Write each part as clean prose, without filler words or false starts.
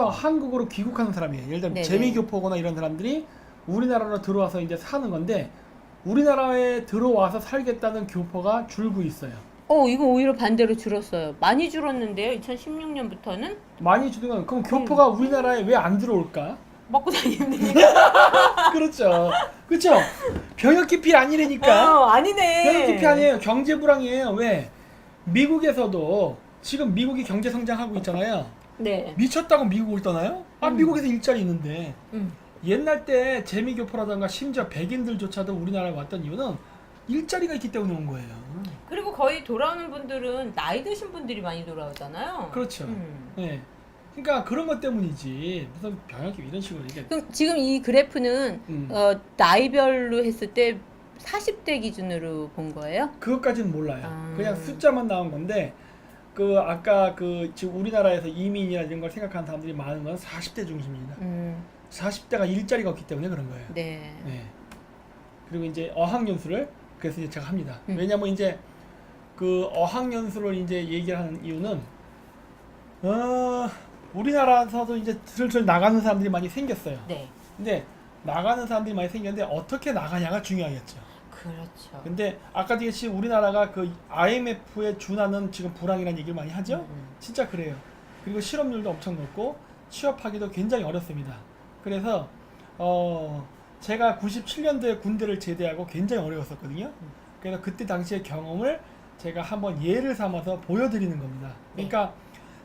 해외에서 한국으로 귀국하는 사람이에요. 예를 들면 네네. 재미교포거나 이런 사람들이 우리나라로 들어와서 이제 사는 건데 우리나라에 들어와서 살겠다는 교포가 줄고 있어요. 이거 오히려 반대로 줄었어요. 많이 줄었는데요. 2016년부터는 많이 주는 건 그럼 교포가 우리나라에 왜 안 들어올까? 먹고 다니면 되니까. 그렇죠. 그렇죠. 병역 기피 아니라니까. 아니네. 병역 기피 아니에요. 경제 불황이에요. 왜? 미국에서도 지금 미국이 경제 성장하고 있잖아요. 네. 미쳤다고 미국을 떠나요? 미국에서 일자리 있는데. 음. 옛날 때 재미교포라던가 심지어 백인들조차도 우리나라에 왔던 이유는 일자리가 있기 때문에 온 거예요. 그리고 거의 돌아오는 분들은 나이 드신 분들이 많이 돌아오잖아요. 그렇죠. 음. 네. 그러니까 그런 것 때문이지. 무슨 병역이 이런 식으로 이게. 그럼 지금 이 그래프는 나이별로 했을 때 40대 기준으로 본 거예요? 그것까지는 몰라요. 아. 그냥 숫자만 나온 건데 그 아까 그 지금 우리나라에서 이민이나 이런 걸 생각하는 사람들이 많은 건 40대 중심입니다. 40대가 일자리가 없기 때문에 그런 거예요. 네. 네. 그리고 이제 어학연수를 그래서 이제 제가 합니다. 음. 왜냐면 이제 그 어학연수를 이제 얘기를 하는 이유는 우리나라에서도 이제 슬슬 나가는 사람들이 많이 생겼어요. 네. 근데 나가는 사람들이 많이 생겼는데 어떻게 나가냐가 중요하겠죠. 그렇죠. 근데 아까도 얘기했듯이 우리나라가 그 IMF에 준하는 지금 불황이라는 얘기를 많이 하죠. 진짜 그래요. 그리고 실업률도 엄청 높고 취업하기도 굉장히 어렵습니다. 그래서 제가 97년도에 군대를 제대하고 굉장히 어려웠었거든요. 그래서 그때 당시의 경험을 제가 한번 예를 삼아서 보여드리는 겁니다. 그러니까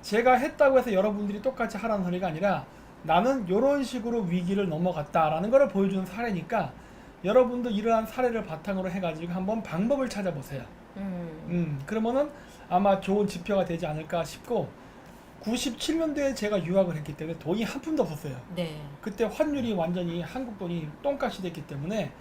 제가 했다고 해서 여러분들이 똑같이 하라는 소리가 아니라 나는 이런 식으로 위기를 넘어갔다라는 것을 보여주는 사례니까 여러분도 이러한 사례를 바탕으로 해가지고 한번 방법을 찾아보세요. 그러면은 아마 좋은 지표가 되지 않을까 싶고 97년도에 제가 유학을 했기 때문에 돈이 한 푼도 없었어요. 네. 그때 환율이 완전히 한국 돈이 똥값이 됐기 때문에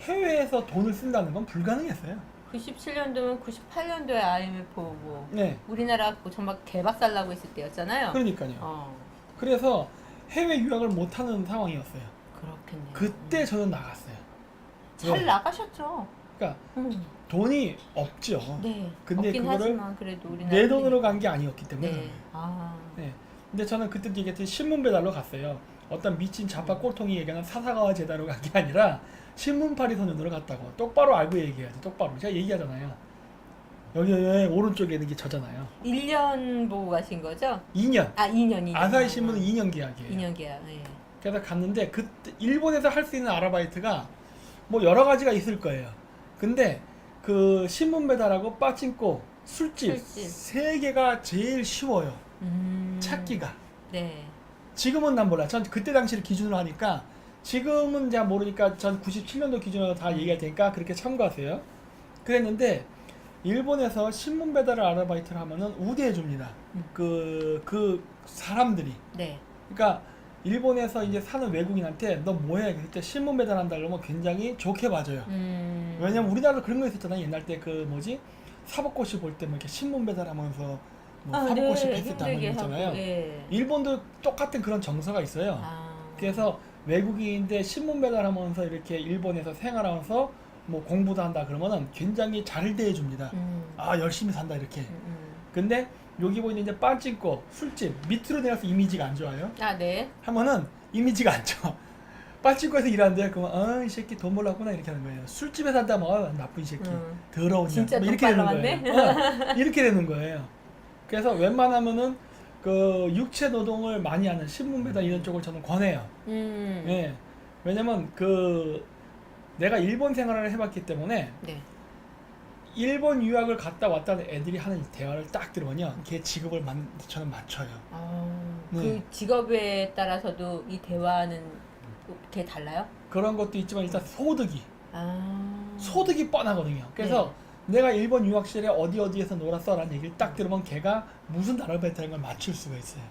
해외에서 돈을 쓴다는 건 불가능했어요. 97년도면 98년도에 IMF 오고 네. 우리나라 정말 개박살 나고 있을 때였잖아요. 그러니까요. 그래서 해외 유학을 못하는 상황이었어요. 그렇겠네요. 그때 저는 나갔어요. 잘 네. 나가셨죠. 그러니까 돈이 없죠. 네. 근데 없긴 그거를 하지만 그래도 우리나라 내 돈으로 간 게 아니었기 때문에. 네. 아. 네. 근데 저는 그때 얘기했듯이 신문 배달로 갔어요. 어떤 미친 좌파 꼴통이 얘기하는 사사가와 제다로 간 게 아니라 신문팔이 소년으로 갔다고. 똑바로 알고 얘기해야지. 똑바로. 제가 얘기하잖아요. 여기 오른쪽에 있는 게 저잖아요. 1년 보고 가신 거죠? 2년. 2년. 아사히 신문은 2년 계약이에요. 2년 계약. 네. 그래서 갔는데 그때 일본에서 할 수 있는 아르바이트가 뭐 여러 가지가 있을 거예요. 근데 그 신문 배달하고 빠찡코, 술집 세 개가 제일 쉬워요. 찾기가. 네. 지금은 난 몰라. 전 그때 당시를 기준으로 하니까 지금은 제가 모르니까 전 97년도 기준으로 다 얘기할 테니까 그렇게 참고하세요. 그랬는데 일본에서 신문 배달을 아르바이트를 하면은 우대해 줍니다. 그 사람들이. 네. 그러니까 일본에서 이제 사는 외국인한테 너 뭐해? 그때 신문 배달한다 그러면 굉장히 좋게 봐줘요. 왜냐면 우리나라도 그런 거 있었잖아요. 옛날 때 그 뭐지? 사법고시 볼 때 뭐 이렇게 신문 배달하면서 뭐 사법고시 패스했다 뭐 있잖아요. 네. 일본도 똑같은 그런 정서가 있어요. 그래서 외국인인데 신문 배달하면서 이렇게 일본에서 생활하면서 뭐 공부도 한다 그러면은 굉장히 잘 대해줍니다. 아 열심히 산다 이렇게. 근데 여기 보이는 이제 빠찡코 술집 밑으로 내려서 이미지가 안 좋아요. 아 네. 하면은 이미지가 안 좋아. 빠찡코에서 일하는데 그러면 이 새끼 돈 벌랐구나 이렇게 하는 거예요. 술집에 산다면 나쁜 새끼 더러운 진짜 뭐 이렇게 되는 거예요. 이렇게 되는 거예요. 그래서 웬만하면은 그 육체 노동을 많이 하는 신문 배달 이런 쪽을 저는 권해요. 예. 왜냐면 그 내가 일본 생활을 해봤기 때문에 네. 일본 유학을 갔다 왔다는 애들이 하는 대화를 딱 들으면요, 걔 직업을 저는 맞춰요. 그 네. 직업에 따라서도 이 대화는 되게 달라요? 그런 것도 있지만 일단 소득이 아. 소득이 뻔하거든요. 그래서 내가 일본 유학 시절에 어디에서 놀았어라는 얘기를 딱 들으면 걔가 무슨 나라를 배달하는 걸 맞출 수가 있어요.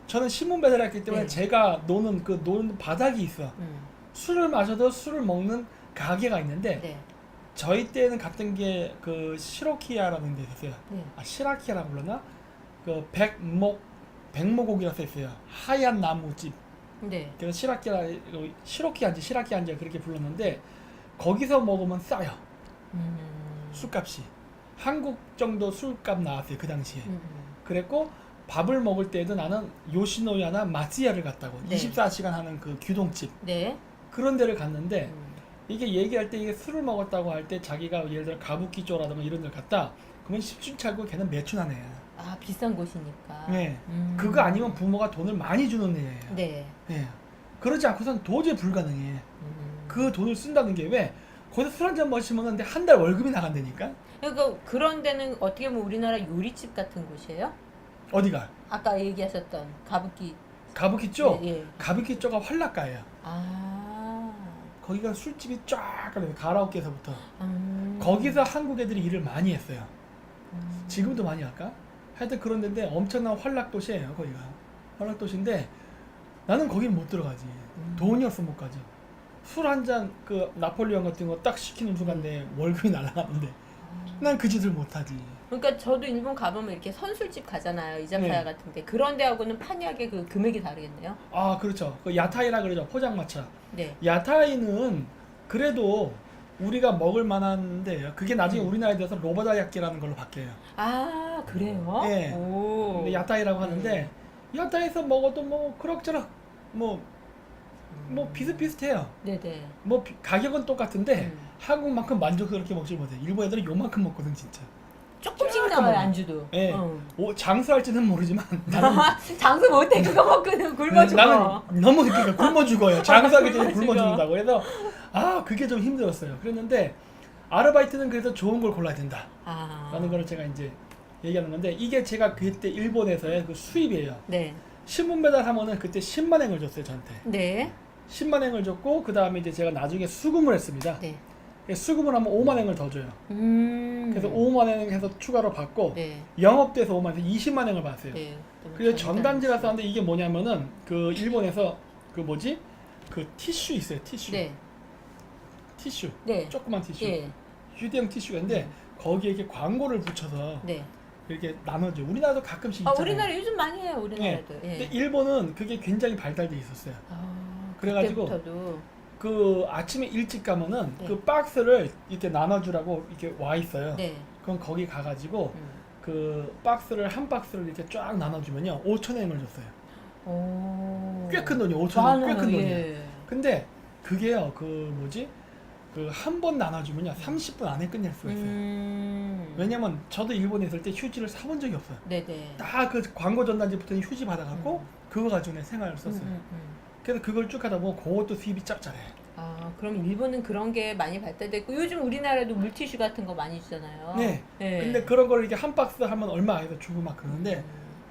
저는 신문 배달했기 때문에 네. 제가 노는 바닥이 있어. 술을 마셔도 술을 먹는 가게가 있는데 네. 저희 때는 갔던 게 그 시로키야라는 데 있었어요. 네. 시라키야라고 불렀나? 그 백모고기라 써 있어요. 하얀 나무집. 네. 그래서 시라키야인지 그렇게 불렀는데 거기서 먹으면 싸요. 술값이 한국 정도 술값 나왔어요 그 당시에. 그랬고 밥을 먹을 때에도 나는 요시노야나 마츠야를 갔다고. 네. 24시간 하는 그 규동집. 네. 그런 데를 갔는데 음. 이게 얘기할 때 이게 술을 먹었다고 할 때 자기가 예를 들어 가부키초라든가 이런 데를 갔다. 그러면 10중 찰고 걔는 매춘한 애야. 아, 비싼 곳이니까. 네. 그거 아니면 부모가 돈을 많이 주는 애예요. 네. 예. 그러지 않고선 도저히 불가능해. 그 돈을 쓴다는 게 왜? 거기서 술 한잔 마시면 한 달 월급이 나간다니까? 그러니까 그런 데는 어떻게 보면 우리나라 요리집 같은 곳이에요? 어디가? 아까 얘기하셨던 가부키. 가부키초? 예, 예. 가부키초가 활락가예요. 아. 거기가 술집이 쫙 가요. 가라오케에서부터. 음. 거기서 한국 애들이 일을 많이 했어요. 지금도 많이 할까? 하여튼 그런 데인데 엄청난 활락도시예요. 거기가. 활락도시인데 나는 거긴 못 들어가지. 돈이 없어 못 가지. 술 한 잔 그 나폴리언 같은 거 딱 시키는 순간 내 월급이 날아가는데 난 그 짓을 못 하지. 그러니까 저도 일본 가보면 이렇게 선술집 가잖아요. 이자카야 네. 같은데 그런 데하고는 판이하게 그 금액이 다르겠네요. 아 그렇죠. 그 야타이라 그러죠. 포장마차. 네. 야타이는 그래도 우리가 먹을 만한데요. 그게 나중에 우리나라에 대해서 로바다야끼라는 걸로 바뀌어요. 아, 그래요? 네. 오. 근데 야타이라고 하는데 야타이에서 먹어도 뭐 그럭저럭 뭐 비슷비슷해요. 네네. 뭐 가격은 똑같은데 음. 한국만큼 만족스럽게 먹지 못해. 일본 애들은 요만큼 먹거든 진짜. 조금씩 조금 나와요, 먹어요. 안주도. 예. 어. 장수할지는 모르지만 나는 장수 못해 그거 먹고는 굶어 죽어. 나는 너무 그러니까 굶어 죽어요. 장수하기 전에 굶어 굶어 죽어. 죽는다고. 그래서 그게 좀 힘들었어요. 그랬는데 아르바이트는 그래서 좋은 걸 골라야 된다. 아. 라는 거를 제가 이제 얘기하는 건데 이게 제가 그때 일본에서의 그 수입이에요. 네. 신문 배달하면은 그때 10만 엔을 줬어요 저한테. 네. 10만 엔을 줬고 그 다음에 이제 제가 나중에 수금을 했습니다. 네. 수금을 하면 5만 엔을 더 줘요. 그래서 5만 엔 해서 추가로 받고 네. 영업돼서 5만 엔 20만 엔을 받았어요. 네. 그래서 전단지라서 하는데 이게 뭐냐면은 그 일본에서 그 뭐지? 그 티슈 있어요. 티슈. 네. 티슈. 네. 조그만 티슈. 예. 휴대용 티슈인데 거기에 이렇게 광고를 붙여서 네. 이렇게 나눠줘. 우리나라도 가끔씩 아, 있잖아요. 우리나라 요즘 많이 해요, 우리나라도. 예. 근데 일본은 그게 굉장히 발달돼 있었어요. 아, 그래가지고 그때부터도. 그 아침에 일찍 가면은 네. 그 박스를 이렇게 나눠주라고 이렇게 와 있어요. 네. 그럼 거기 가가지고 음. 그 박스를 한 박스를 이렇게 쫙 나눠주면요 5천 엔을 줬어요. 오. 꽤 큰 돈이에요. 5천 엔 꽤 큰 돈이에요. 예. 근데 그게요 그 뭐지 그 한 번 나눠주면요 30분 안에 끝낼 수가 있어요. 왜냐면 저도 일본에 있을 때 휴지를 사본 적이 없어요. 네네. 다 그 광고 전단지부터는 휴지 받아갖고 그거 가지고 내 생활을 썼어요. 그래서 그걸 쭉 하다 보면 그것도 수입이 짭짤해. 아, 그럼 일본은 그런 게 많이 발달됐고 요즘 우리나라도 물티슈 같은 거 많이 주잖아요. 네. 네. 근데 그런 걸 이렇게 한 박스 하면 얼마 해서 주고 막 그러는데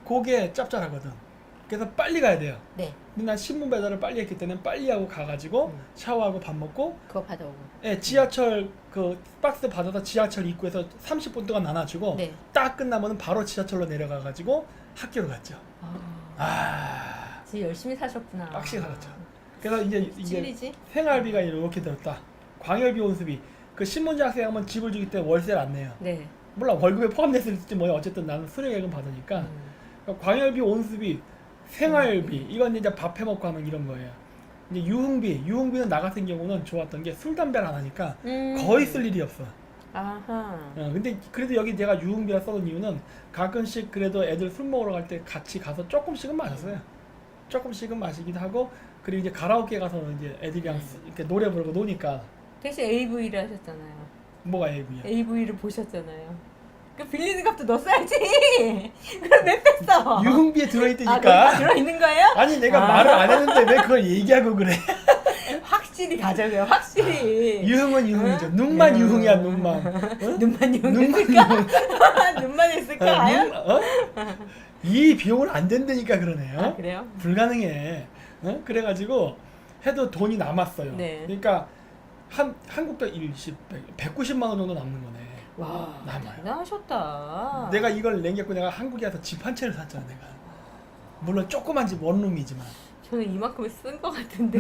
그게 짭짤하거든. 그래서 빨리 가야 돼요. 네. 근데 난 신문 배달을 빨리 했기 때문에 빨리 하고 가가지고 샤워하고 밥 먹고 그거 받아오고. 지하철 그 박스 받아서 지하철 입구에서 30분 동안 나눠주고 네. 딱 끝나면 바로 지하철로 내려가가지고 학교로 갔죠. 진짜 열심히 사셨구나. 빡시게 살았죠. 그래서 이게 찔리지? 생활비가 이렇게 들었다. 광열비 온수비. 그 신문지 학생 하면 집을 주기 때문에 월세를 안 내요. 네. 몰라 월급에 포함됐을지 뭐야 어쨌든 나는 수령액은 받으니까 그러니까 광열비 온수비 생활비 이건 이제 밥 해먹고 하는 이런 거예요. 이제 유흥비는 나 같은 경우는 좋았던 게 술 담배를 안 하니까 거의 쓸 일이 없어. 아하. 근데 그래도 여기 내가 유흥비라 써놓은 이유는 가끔씩 그래도 애들 술 먹으러 갈 때 같이 가서 조금씩은 마셨어요. 조금씩은 마시기도 하고 그리고 이제 가라오케 가서 이제 애들이랑 이렇게 노래 부르고 노니까. 대신 AV를 하셨잖아요. 뭐가 AV야? AV를 보셨잖아요. 그 빌리는 값도 넣었어야지. 그럼 왜 뺐어? 유흥비에 아, 들어있다니까. 거기 다 들어있는 거예요? 아니 내가 말을 안 했는데 왜 그걸 얘기하고 그래? 확실히 가져가요. 확실히. 유흥은 유흥이죠. 눈만 유흥이야 눈만. 눈만 눈만 유흥했을까? 눈만 했을까? 과연? 이 비용은 안 된다니까 그러네요. 아, 그래요? 불가능해. 그래가지고 해도 돈이 남았어요. 네. 그러니까 한국 돈 190만 원 정도 남는 거네. 와, 남아요. 대단하셨다. 내가 이걸 남겼고 내가 한국에 와서 집 한 채를 샀잖아 내가. 물론 조그만 집 원룸이지만. 저는 이만큼을 쓴 것 같은데.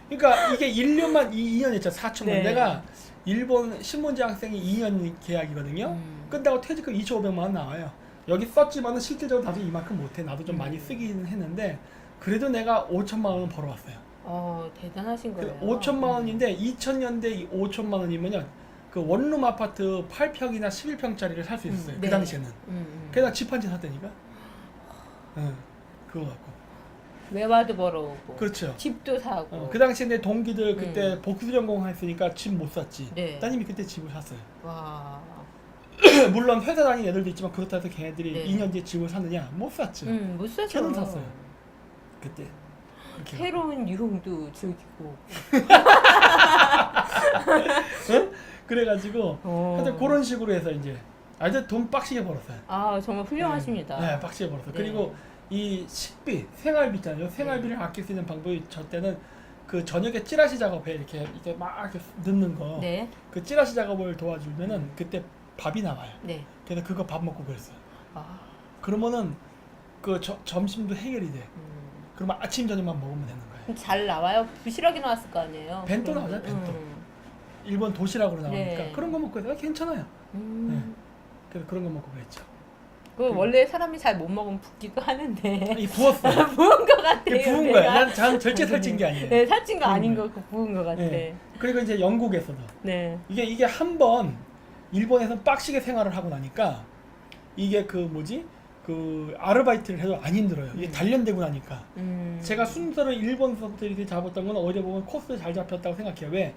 그러니까 이게 1년만 2년 했죠 4천만. 네. 내가 일본 신문지 학생이 2년 계약이거든요. 끝나고 퇴직금 2,500만 원 나와요. 여기 썼지만은 실질적으로 나도 이만큼 못해. 나도 좀 많이 쓰긴 했는데 그래도 내가 5천만 원은 벌어왔어요. 대단하신 거예요. 5천만 원인데 2000년대 5천만 원이면요 그 원룸 아파트 8평이나 11평짜리를 살 수 있었어요. 그 네. 당시에는. 게다가 집 한 채 샀다니까. 그거 갖고. 외화도 벌어오고. 그렇죠. 집도 사고. 그 당시에 내 동기들 그때 복수 전공했으니까 집 못 샀지. 네. 따님이 그때 집을 샀어요. 와. 물론 회사 다니는 애들도 있지만 그렇다 해서 걔네들이 네. 2년 뒤에 집을 샀느냐? 못 샀죠. 못 사죠. 저는 샀어요. 그때. 이렇게. 새로운 유흥도 즐기고. 그래가지고 하여튼 그런 식으로 해서 이제 아주 돈 빡시게 벌었어요. 아 정말 훌륭하십니다. 네, 빡시게 벌었어요. 네. 그리고 이 식비, 생활비 있잖아요. 생활비를 아낄 수 있는 방법이 저 때는 그 저녁에 찌라시 작업에 이렇게 막 이렇게 넣는 거. 네. 그 찌라시 작업을 도와주면은 그때 밥이 나와요. 네. 그래서 그거 밥 먹고 그랬어요. 아. 그러면은 그 점심도 해결이 돼. 그러면 아침 저녁만 먹으면 되는 거예요. 그럼 잘 나와요? 부실하게 나왔을 거 아니에요? 벤또 그러면. 나오죠, 벤또. 일본 도시락으로 나오니까 네. 그런 거 먹고 해서 괜찮아요. 그래서 그런 거 먹고 그랬죠. 그 원래 사람이 잘 못 먹으면 붓기도 하는데 이 부었어요. 부은 것 같아요. 이게 부은 거야. 난 절대 살찐 게 아니에요. 네, 살찐 거 부은 아닌 거야. 거 부은 것 같아. 네. 그리고 이제 영국에서도 네. 이게 한 번 일본에서 빡시게 생활을 하고 나니까 이게 그 뭐지? 그 아르바이트를 해도 안 힘들어요. 이게 단련되고 나니까. 제가 순서를 일본서부터 이렇게 잡았던 건 어제 보면 코스 잘 잡혔다고 생각해요. 왜?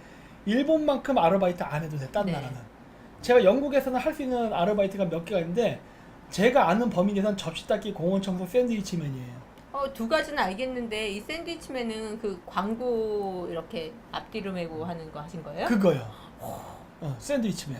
일본만큼 아르바이트 안 해도 돼. 다른 네. 나라는. 제가 영국에서는 할 수 있는 아르바이트가 몇 개가 있는데 제가 아는 범위 내에서는 접시 닦기, 공원 청소, 샌드위치맨이에요. 두 가지는 알겠는데 이 샌드위치맨은 그 광고 이렇게 앞뒤로 메고 하는 거 하신 거예요? 그거요. 샌드위치맨.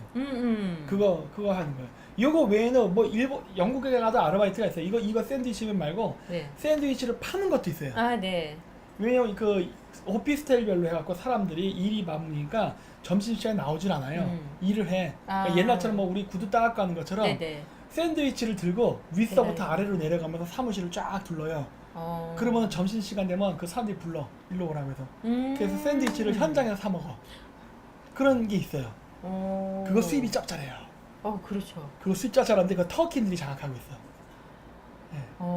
그거 하는 거예요. 이거 외에는 뭐 영국에 가도 아르바이트가 있어요. 이거 샌드위치맨 말고 네. 샌드위치를 파는 것도 있어요. 아, 네. 왜냐면 그 오피스텔별로 해갖고 사람들이 일이 많으니까 점심시간에 나오질 않아요. 일을 해. 그러니까 옛날처럼 뭐 우리 구두 닦고 하는 것처럼 네네. 샌드위치를 들고 윗서부터 네. 아래로 내려가면서 사무실을 쫙 둘러요. 그러면 점심시간 되면 그 사람들이 불러. 일로 오라고 해서. 그래서 샌드위치를 현장에서 사 먹어. 그런 게 있어요. 그거 수입이 짭짤해요. 그렇죠. 그거 수입 짭짤한데 그 터키인들이 장악하고 있어.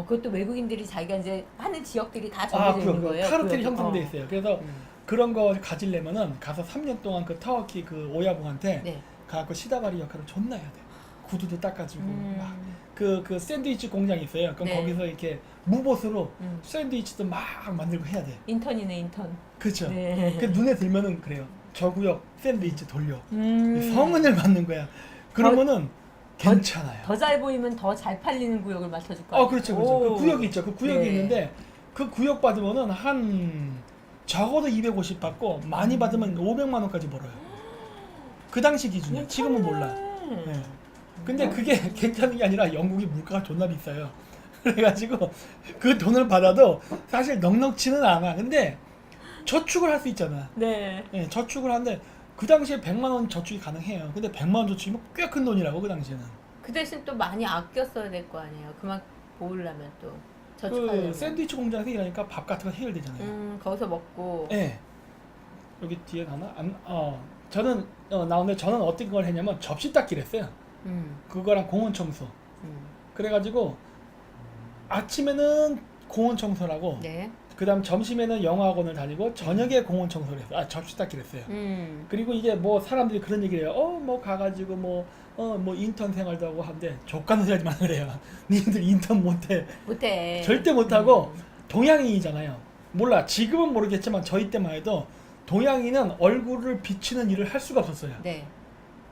그것도 외국인들이 자기가 이제 하는 지역들이 다 정해져 있는 거예요. 카르텔이 형성돼 있어요. 그래서 그런 거 가지려면은 가서 3년 동안 그 터키 그 오야붕한테 네. 가갖고 시다바리 역할을 존나 해야 돼. 구두도 닦아주고 막 그 샌드위치 공장이 있어요. 그럼 네. 거기서 이렇게 무보수로 샌드위치도 막 만들고 해야 돼. 인턴이네, 인턴. 그렇죠. 네. 그 눈에 들면은 그래요. 저 구역 샌드위치 돌려. 성은을 받는 거야. 그러면은 괜찮아요. 더 잘 보이면 더 잘 팔리는 구역을 맡아줄 거예요. 그렇죠. 그 구역이 있죠. 그 구역이 네. 있는데 그 구역 받으면은 한 적어도 250 받고 많이 받으면 500만 원까지 벌어요. 그 당시 기준이야. 지금은 몰라. 네. 근데 그게 괜찮은 게 아니라 영국이 물가가 존나 비싸요. 그래가지고 그 돈을 받아도 사실 넉넉치는 않아. 근데 저축을 할 수 있잖아. 네. 네, 저축을 하는데 그 당시에 100만 원 저축이 가능해요. 근데 100만 원 저축이면 꽤 큰 돈이라고 그 당시에는. 그 대신 또 많이 아꼈어야 될 거 아니에요. 그만 모으려면 또 저축하려면. 그 샌드위치 공장에서 일하니까 밥 같은 거 해결되잖아요. 거기서 먹고. 네. 여기 뒤에 나나? 저는 나오는데 저는 어떤 걸 했냐면 접시 닦기를 했어요. 그거랑 공원 청소. 그래가지고 아침에는 공원 청소라고. 네. 그다음 점심에는 영어학원을 다니고 저녁에 공원 청소를 했어요. 접시 닦기를 했어요. 그리고 이게 뭐 사람들이 그런 얘기를 해요. 뭐 가가지고 뭐 인턴 생활도 하고 하는데 족가는 소리 하지 말래요. 니들 인턴 못해. 못해. 절대 못하고 동양인이잖아요. 몰라. 지금은 모르겠지만 저희 때만 해도 동양인은 얼굴을 비추는 일을 할 수가 없었어요. 네.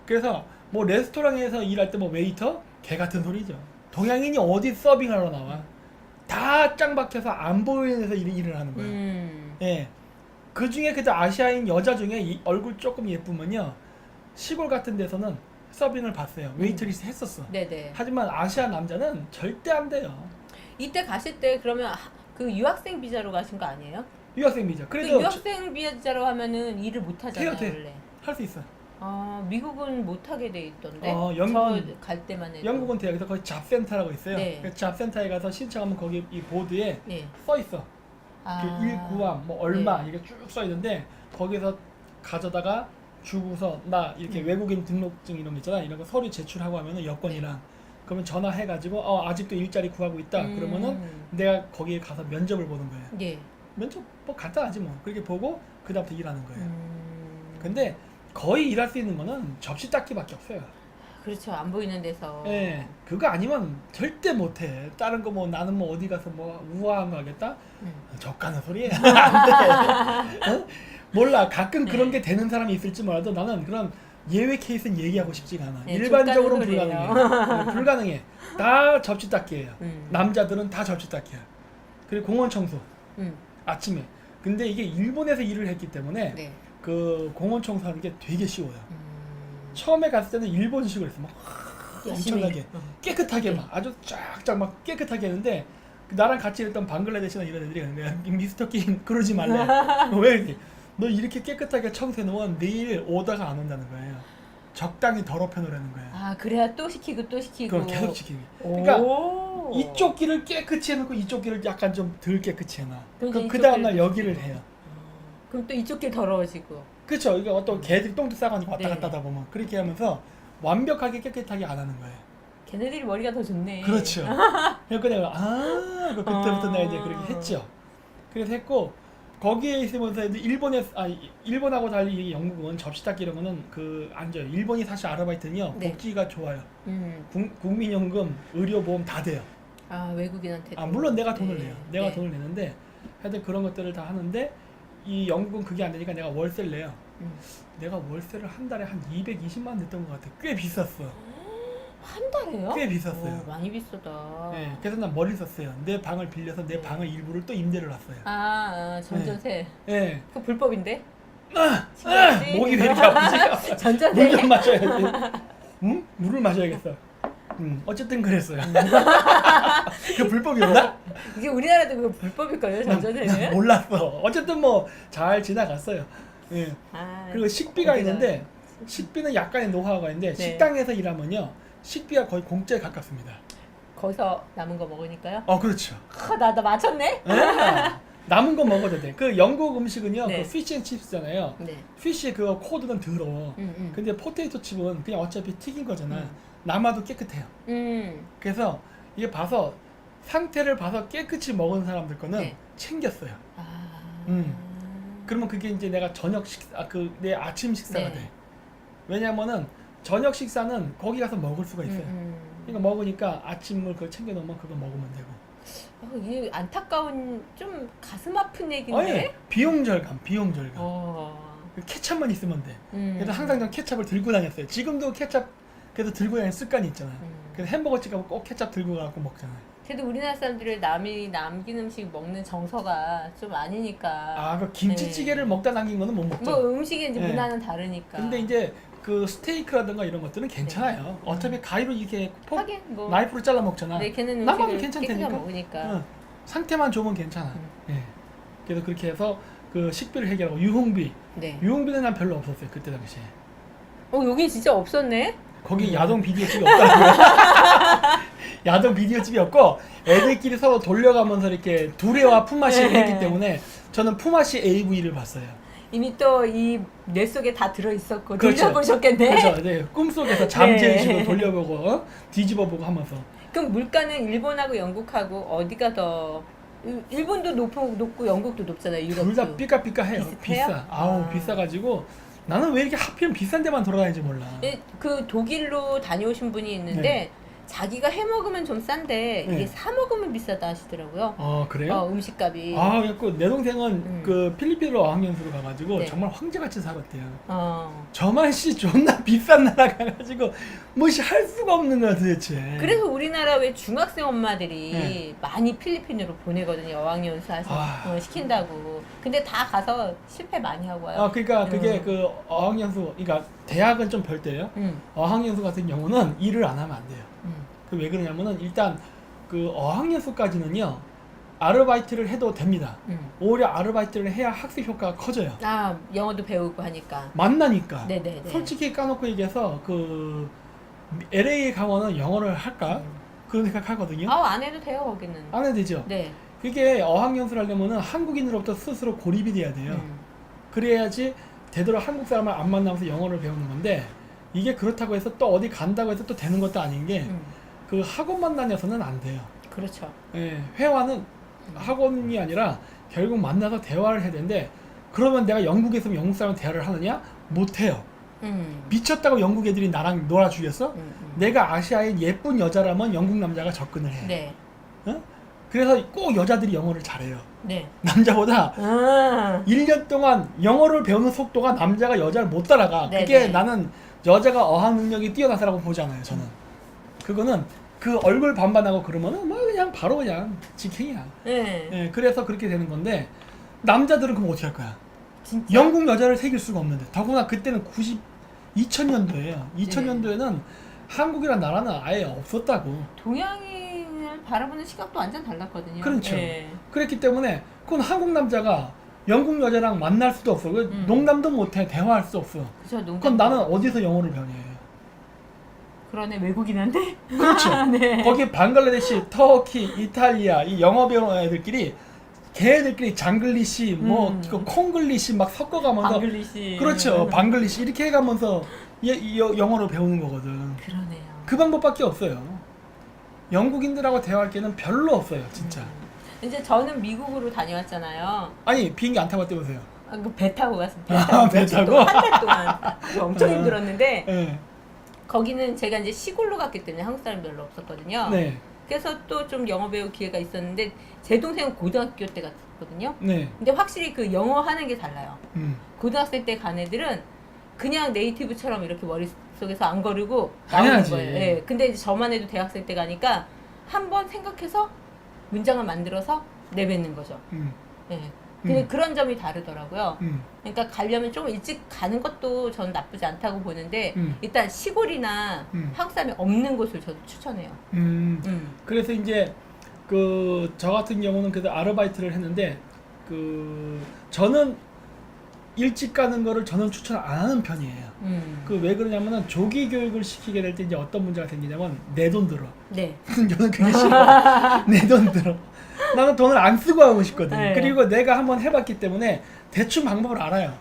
그래서 뭐 레스토랑에서 일할 때 뭐 웨이터? 개 같은 소리죠. 동양인이 어디 서빙하러 나와. 다 짱 박혀서 안 보이는 데서 일을 하는 거예요. 예. 그 중에 그때 아시아인 여자 중에 이 얼굴 조금 예쁘면요. 시골 같은 데서는 서빙을 봤어요. 웨이트리스 했었어. 네네. 하지만 아시아 남자는 절대 안 돼요. 이때 가실 때 그러면 그 유학생 비자로 가신 거 아니에요? 유학생 비자. 그 그래도 유학생 비자로 하면은 일을 못 하잖아요, 돼. 원래. 할 수 있어. 미국은 못 하게 돼 있던데. 영국은- 저 갈 때만 해도. 영국은 돼요. 그래서 거기 잡센터라고 있어요. 네. 그 잡센터에 가서 신청하면 거기 이 보드에 네. 써 있어. 그 일구함 뭐 얼마 네. 이게 쭉 써 있는데 거기서 가져다가 주고서 나 이렇게 외국인 등록증 이런 거 있잖아. 이런 거 서류 제출하고 하면은 여권이랑 그러면 전화해가지고 아직도 일자리 구하고 있다. 그러면은 내가 거기에 가서 면접을 보는 거예요. 예. 면접 뭐 간단하지 뭐. 그렇게 보고 그 다음부터 일하는 거예요. 근데 거의 일할 수 있는 거는 접시 닦기밖에 없어요. 그렇죠. 안 보이는 데서. 예, 그거 아니면 절대 못해. 다른 거 뭐 나는 뭐 어디 가서 뭐 우아한 거 하겠다? 적가는 소리야. 안 돼. 어? 몰라. 가끔 그런 게 되는 사람이 있을지 몰라도 나는 그런 예외 케이스는 얘기하고 싶지가 않아. 네, 일반적으로 족가는 불가능해. 네, 불가능해. 다 접시 닦기예요. 음. 남자들은 다 접시 닦기야. 그리고 공원 청소 아침에. 근데 이게 일본에서 일을 했기 때문에 네. 그 공원 청소하는 게 되게 쉬워요. 처음에 갔을 때는 일본식으로 했어. 막 열심히. 엄청나게 깨끗하게 막 아주 쫙쫙 막 깨끗하게 했는데 나랑 같이 일했던 방글라데시나 이런 애들이 그냥 미스터 킹 그러지 말래. 왜 이렇게 너 이렇게 깨끗하게 청소해 놓으면 내일 오다가 안 온다는 거예요. 적당히 더럽혀 놓으라는 거예요. 아 그래야 또 시키고 또 시키고. 그걸 계속 지키기. 그러니까 오. 이쪽 길을 깨끗이 해놓고 이쪽 길을 약간 좀 덜 깨끗이 해놔. 그럼 그럼 이제 그 이쪽 다음날 길을 여기를 해요. 그럼 또 이쪽 길 더러워지고. 그렇죠. 이게 어떤 개들이 똥도 싸가니까 왔다 네. 갔다 하다 보면 그렇게 하면서 완벽하게 깨끗하게 안 하는 거예요. 걔네들이 머리가 더 좋네. 그렇죠. 그래서 내가 그때부터 내가 이제 그렇게 했죠. 그래서 했고 거기에 있으면서 일본하고 달리 이 영국은 접시 닦기 이런 거는 안 줘요. 일본이 사실 아르바이트는요 네. 복지가 좋아요. 음. 국민연금, 의료보험 다 돼요. 아 외국인한테. 물론 내가 돈을 네. 내요. 내가 네. 돈을 내는데 하여튼 그런 것들을 다 하는데 이 영국은 그게 안 되니까 내가 월세를 내요. 내가 월세를 한 달에 한 220만 원 냈던 것 같아. 꽤 비쌌어. 한 달에요? 꽤 비쌌어요. 오, 많이 비싸다. 네, 그래서 난 머리 썼어요. 내 방을 빌려서 내 방을 일부를 또 임대를 놨어요. 전전세. 네. 그거 불법인데? 목이 왜 이렇게 아프지? 전전세. 물 좀 마셔야 돼. 응? 물을 마셔야겠어. 어쨌든 그랬어요. 그 불법이었나? 이게 우리나라도 그거 불법일걸요, 난 전전세는? 몰랐어. 어쨌든 뭐 잘 지나갔어요. 예. 그리고 식비가 있는데 식비는 약간의 노하우가 있는데 네. 식당에서 일하면요 식비가 거의 공짜에 가깝습니다. 거기서 남은 거 먹으니까요? 그렇죠. 나 맞췄네? 남은 거 먹어도 돼. 그 영국 음식은요, 네. 그 피쉬앤칩스잖아요. 네. 피쉬 그 코드는 더러워. 근데 포테이토 칩은 그냥 어차피 튀긴 거잖아. 남아도 깨끗해요. 그래서 이게 봐서 상태를 봐서 깨끗이 먹은 사람들 거는 네. 챙겼어요. 그러면 그게 이제 내가 저녁 식사, 내 아침 식사가 네. 돼. 왜냐면은 저녁 식사는 거기 가서 먹을 수가 있어요. 그러니까 먹으니까 아침을 그걸 챙겨 놓으면 그거 먹으면 되고. 이게 안타까운 좀 가슴 아픈 얘기인데? 비용 절감. 케찹만 있으면 돼. 그래서 항상 전 케찹을 들고 다녔어요. 지금도 케찹 그래서 들고 다니는 습관이 있잖아요. 그래서 햄버거집 가면 꼭 케찹 들고 가고 먹잖아요. 그래도 우리나라 사람들이 남이 남긴 음식 먹는 정서가 좀 아니니까. 그 김치찌개를 먹다 남긴 거는 못 먹죠. 뭐 음식이 이제 네. 문화는 다르니까. 근데 이제 그 스테이크라든가 이런 것들은 괜찮아요. 어차피 가위로 이렇게 하긴 뭐 나이프로 잘라 먹잖아. 네, 걔는 남아도 음식을 깨끗하게 괜찮다니까. 먹으니까. 상태만 좋으면 괜찮아. 예. 그래서 그렇게 해서 그 식비를 해결하고 유흥비. 네. 유흥비는 난 별로 없었어요 그때 당시에. 여기 진짜 없었네. 거기 야동 비디오집이 없다고요. 야동 비디오집이 없고 애들끼리 서로 돌려가면서 이렇게 두레와 품맛이를 했기 때문에 저는 품맛이 AV를 봤어요. 이미 또 이 뇌 속에 다 들어 있었고 그렇죠. 돌려보셨겠네. 그렇죠. 네. 꿈속에서 잠재의식으로 네. 돌려보고 뒤집어보고 하면서. 그럼 물가는 일본하고 영국하고 어디가 더 일본도 높고 영국도 높잖아요. 유럽도. 둘 다 삐까삐까해요. 비슷해요? 비싸. 비싸가지고 나는 왜 이렇게 하필 비싼 데만 돌아다니는지 몰라. 그 독일로 다녀오신 분이 있는데 네. 자기가 해 먹으면 좀 싼데 네. 이게 사 먹으면 비싸다 하시더라고요. 그래요? 음식값이. 그래갖고 내 동생은 그 필리핀으로 어학연수로 가가지고 네. 정말 황제같이 살았대요. 어. 저만 존나 비싼 나라 가가지고 뭐시 할 수가 없는 거야 도대체. 그래서 우리나라 왜 중학생 엄마들이 네. 많이 필리핀으로 보내거든요. 어학연수 시킨다고. 근데 다 가서 실패 많이 하고 와요. 그러니까 그게 그 어학연수, 그러니까 대학은 좀 별도예요. 어학연수 같은 경우는 일을 안 하면 안 돼요. 왜 그러냐면은 일단 그 어학연수까지는요 아르바이트를 해도 됩니다. 오히려 아르바이트를 해야 학습 효과가 커져요. 영어도 배우고 하니까. 만나니까. 네네네. 솔직히 까놓고 얘기해서 그 LA 강원은 영어를 할까? 그런 생각하거든요. 안 해도 돼요 거기는. 안 해도 되죠. 네. 그게 어학연수를 하려면은 한국인으로부터 스스로 고립이 돼야 돼요. 그래야지 되도록 한국 사람을 안 만나면서 영어를 배우는 건데 이게 그렇다고 해서 또 어디 간다고 해서 또 되는 것도 아닌 게 그 학원만 다녀서는 안 돼요. 그렇죠. 회화는 학원이 아니라 결국 만나서 대화를 해야 되는데 그러면 내가 영국에 있으면 영국 사람과 대화를 하느냐? 못 해요. 미쳤다고 영국 애들이 나랑 놀아주겠어? 내가 아시아의 예쁜 여자라면 영국 남자가 접근을 해. 네. 어? 그래서 꼭 여자들이 영어를 잘해요. 네. 남자보다 아. 1년 동안 영어를 배우는 속도가 남자가 여자를 못 따라가. 네, 그게 네. 나는 여자가 어학 능력이 뛰어나서라고 보잖아요. 저는. 그거는 그 얼굴 반반하고 그러면은 뭐 그냥 바로 그냥 직행이야. 네. 예, 그래서 그렇게 되는 건데 남자들은 그럼 어떻게 할 거야? 진짜. 영국 여자를 새길 수가 없는데 더구나 그때는 2000년도예요. 2000년도에는 한국이란 나라는 아예 없었다고. 동양인을 바라보는 시각도 완전 달랐거든요. 그렇죠. 네. 그랬기 때문에 그건 한국 남자가 영국 여자랑 만날 수도 없어. 그 농담도 못해. 대화할 수 없어. 그죠. 농담. 그럼 나는 어디서 영어를 배우냐. 그러네, 외국인한테. 그렇죠. 네. 거기 방글라데시, 터키, 이탈리아 이 영어 배우는 애들끼리 걔네들끼리 장글리시, 뭐 그 콩글리시 막 섞어가면서 방글리시. 그렇죠. 방글리시 이렇게 해가면서 영어를 배우는 거거든. 그러네요. 그 방법밖에 없어요. 영국인들하고 대화할 게는 별로 없어요, 진짜. 이제 저는 미국으로 다녀왔잖아요. 아니 비행기 안 타고 왔다면서요? 배 타고 갔습니다. 아, 배 타고? 한 달 동안 엄청 힘들었는데 네. 거기는 제가 이제 시골로 갔기 때문에 한국 사람 별로 없었거든요. 네. 그래서 또 좀 영어 배울 기회가 있었는데 제 동생은 고등학교 때 갔거든요. 네. 근데 확실히 그 영어 하는 게 달라요. 음. 고등학생 때 간 애들은 그냥 네이티브처럼 이렇게 머릿속에서 안 거르고 당연하지. 나오는 거예요. 예. 근데 이제 저만 해도 대학생 때 가니까 한번 생각해서 문장을 만들어서 내뱉는 거죠. 예. 근데 그런 점이 다르더라고요. 그러니까 가려면 좀 일찍 가는 것도 저는 나쁘지 않다고 보는데 일단 시골이나 한국 사람이 없는 곳을 저도 추천해요. 그래서 이제 그 저 같은 경우는 그래도 아르바이트를 했는데 그 저는 일찍 가는 거를 저는 추천 안 하는 편이에요. 그 왜 그러냐면은 조기 교육을 시키게 될 때 이제 어떤 문제가 생기냐면 내 돈 들어. 네. 저는 그게 싫어. 내 돈 들어. 나는 돈을 안 쓰고 하고 싶거든. 네. 그리고 내가 한번 해봤기 때문에 대충 방법을 알아요.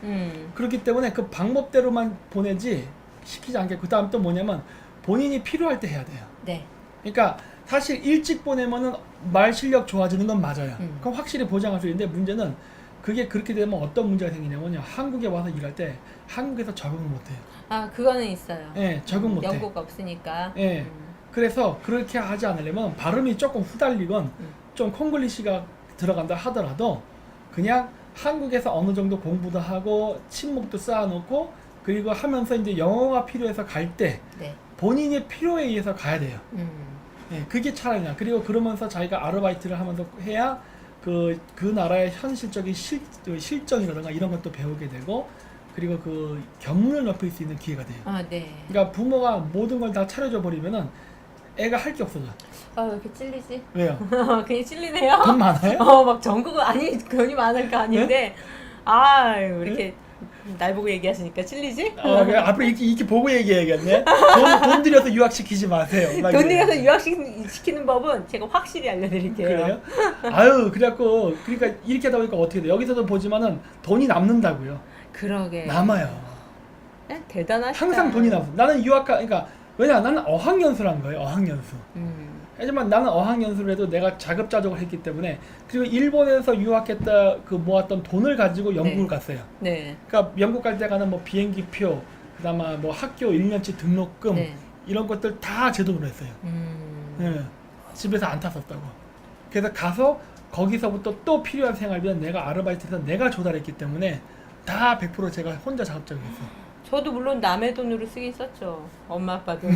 그렇기 때문에 그 방법대로만 보내지 시키지 않게. 그 다음 또 뭐냐면 본인이 필요할 때 해야 돼요. 네. 그러니까 사실 일찍 보내면은 말 실력 좋아지는 건 맞아요. 그럼 확실히 보장할 수 있는데 문제는 그게 그렇게 되면 어떤 문제가 생기냐면요. 한국에 와서 일할 때 한국에서 적응을 못해요. 아, 그거는 있어요. 예, 적응 못해. 연고가 없으니까. 예. 그래서 그렇게 하지 않으려면 발음이 조금 후달리건 좀 콩글리시가 들어간다 하더라도 그냥 한국에서 어느 정도 공부도 하고 친목도 쌓아놓고 그리고 하면서 이제 영어가 필요해서 갈 때 네. 본인의 필요에 의해서 가야 돼요. 예, 그게 차라리 나. 그리고 그러면서 자기가 아르바이트를 하면서 해야 그 나라의 현실적인 실정이라든가 이런 것도 배우게 되고 그리고 그 견문을 넓힐 수 있는 기회가 돼요. 아, 네. 그러니까 부모가 모든 걸 다 차려줘 버리면은 애가 할 게 없어져. 아, 왜 이렇게 찔리지? 왜요? 그냥 찔리네요. 돈 많아요? 막 전국은 아니 돈이 많을까 아닌데 왜 이렇게 날 보고 얘기하시니까 찔리지? 그래, 앞으로 이렇게 보고 얘기해야겠네. 돈 들여서 유학시키지 마세요. 막 돈 이래요. 들여서 유학시키는 법은 제가 확실히 알려드릴게요. 그래요? 아유, 그래갖고 그러니까 이렇게 하다 보니까 어떻게 돼? 여기서도 보지만은 돈이 남는다고요. 그러게. 남아요. 대단하시다. 항상 돈이 남아. 나는 그러니까 왜냐? 나는 어학연수란 거예요. 어학연수. 하지만 나는 어학연수를 해도 내가 자급자족을 했기 때문에 그리고 일본에서 유학했다 그 모았던 돈을 가지고 영국을 네. 갔어요. 네. 그러니까 영국 갈 때 가는 뭐 비행기표, 그다음에 뭐 학교 1년치 등록금 네. 이런 것들 다 제 돈으로 했어요. 예, 집에서 안 탔었다고. 그래서 가서 거기서부터 또 필요한 생활비는 내가 아르바이트해서 내가 조달했기 때문에 다 100% 제가 혼자 자급자족했어요. 저도 물론 남의 돈으로 쓰긴 썼죠. 엄마 아빠 돈.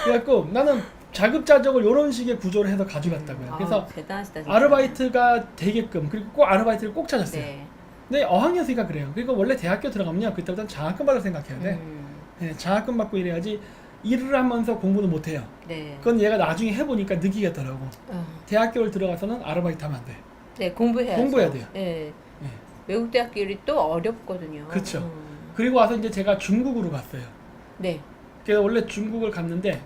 그래갖고 나는 자급자족을 이런 식의 구조를 해서 가져갔다고요. 그래서 대단하시다, 진짜. 아르바이트가 되게끔 그리고 꼭 아르바이트를 꼭 찾았어요. 네. 근데 어학연수가 그래요. 그리고 원래 대학교 들어가면요 그때부터 장학금 받을 생각해야 돼. 네, 장학금 받고 이래야지 일을 하면서 공부는 못해요. 네. 그건 얘가 나중에 해보니까 느끼겠더라고. 대학교를 들어가서는 아르바이트 하면 안 돼. 네, 공부해야죠. 공부해야 돼요. 네. 네. 외국 대학교들이 또 어렵거든요. 그렇죠. 그리고 와서 이제 제가 중국으로 갔어요. 네. 그래서 원래 중국을 갔는데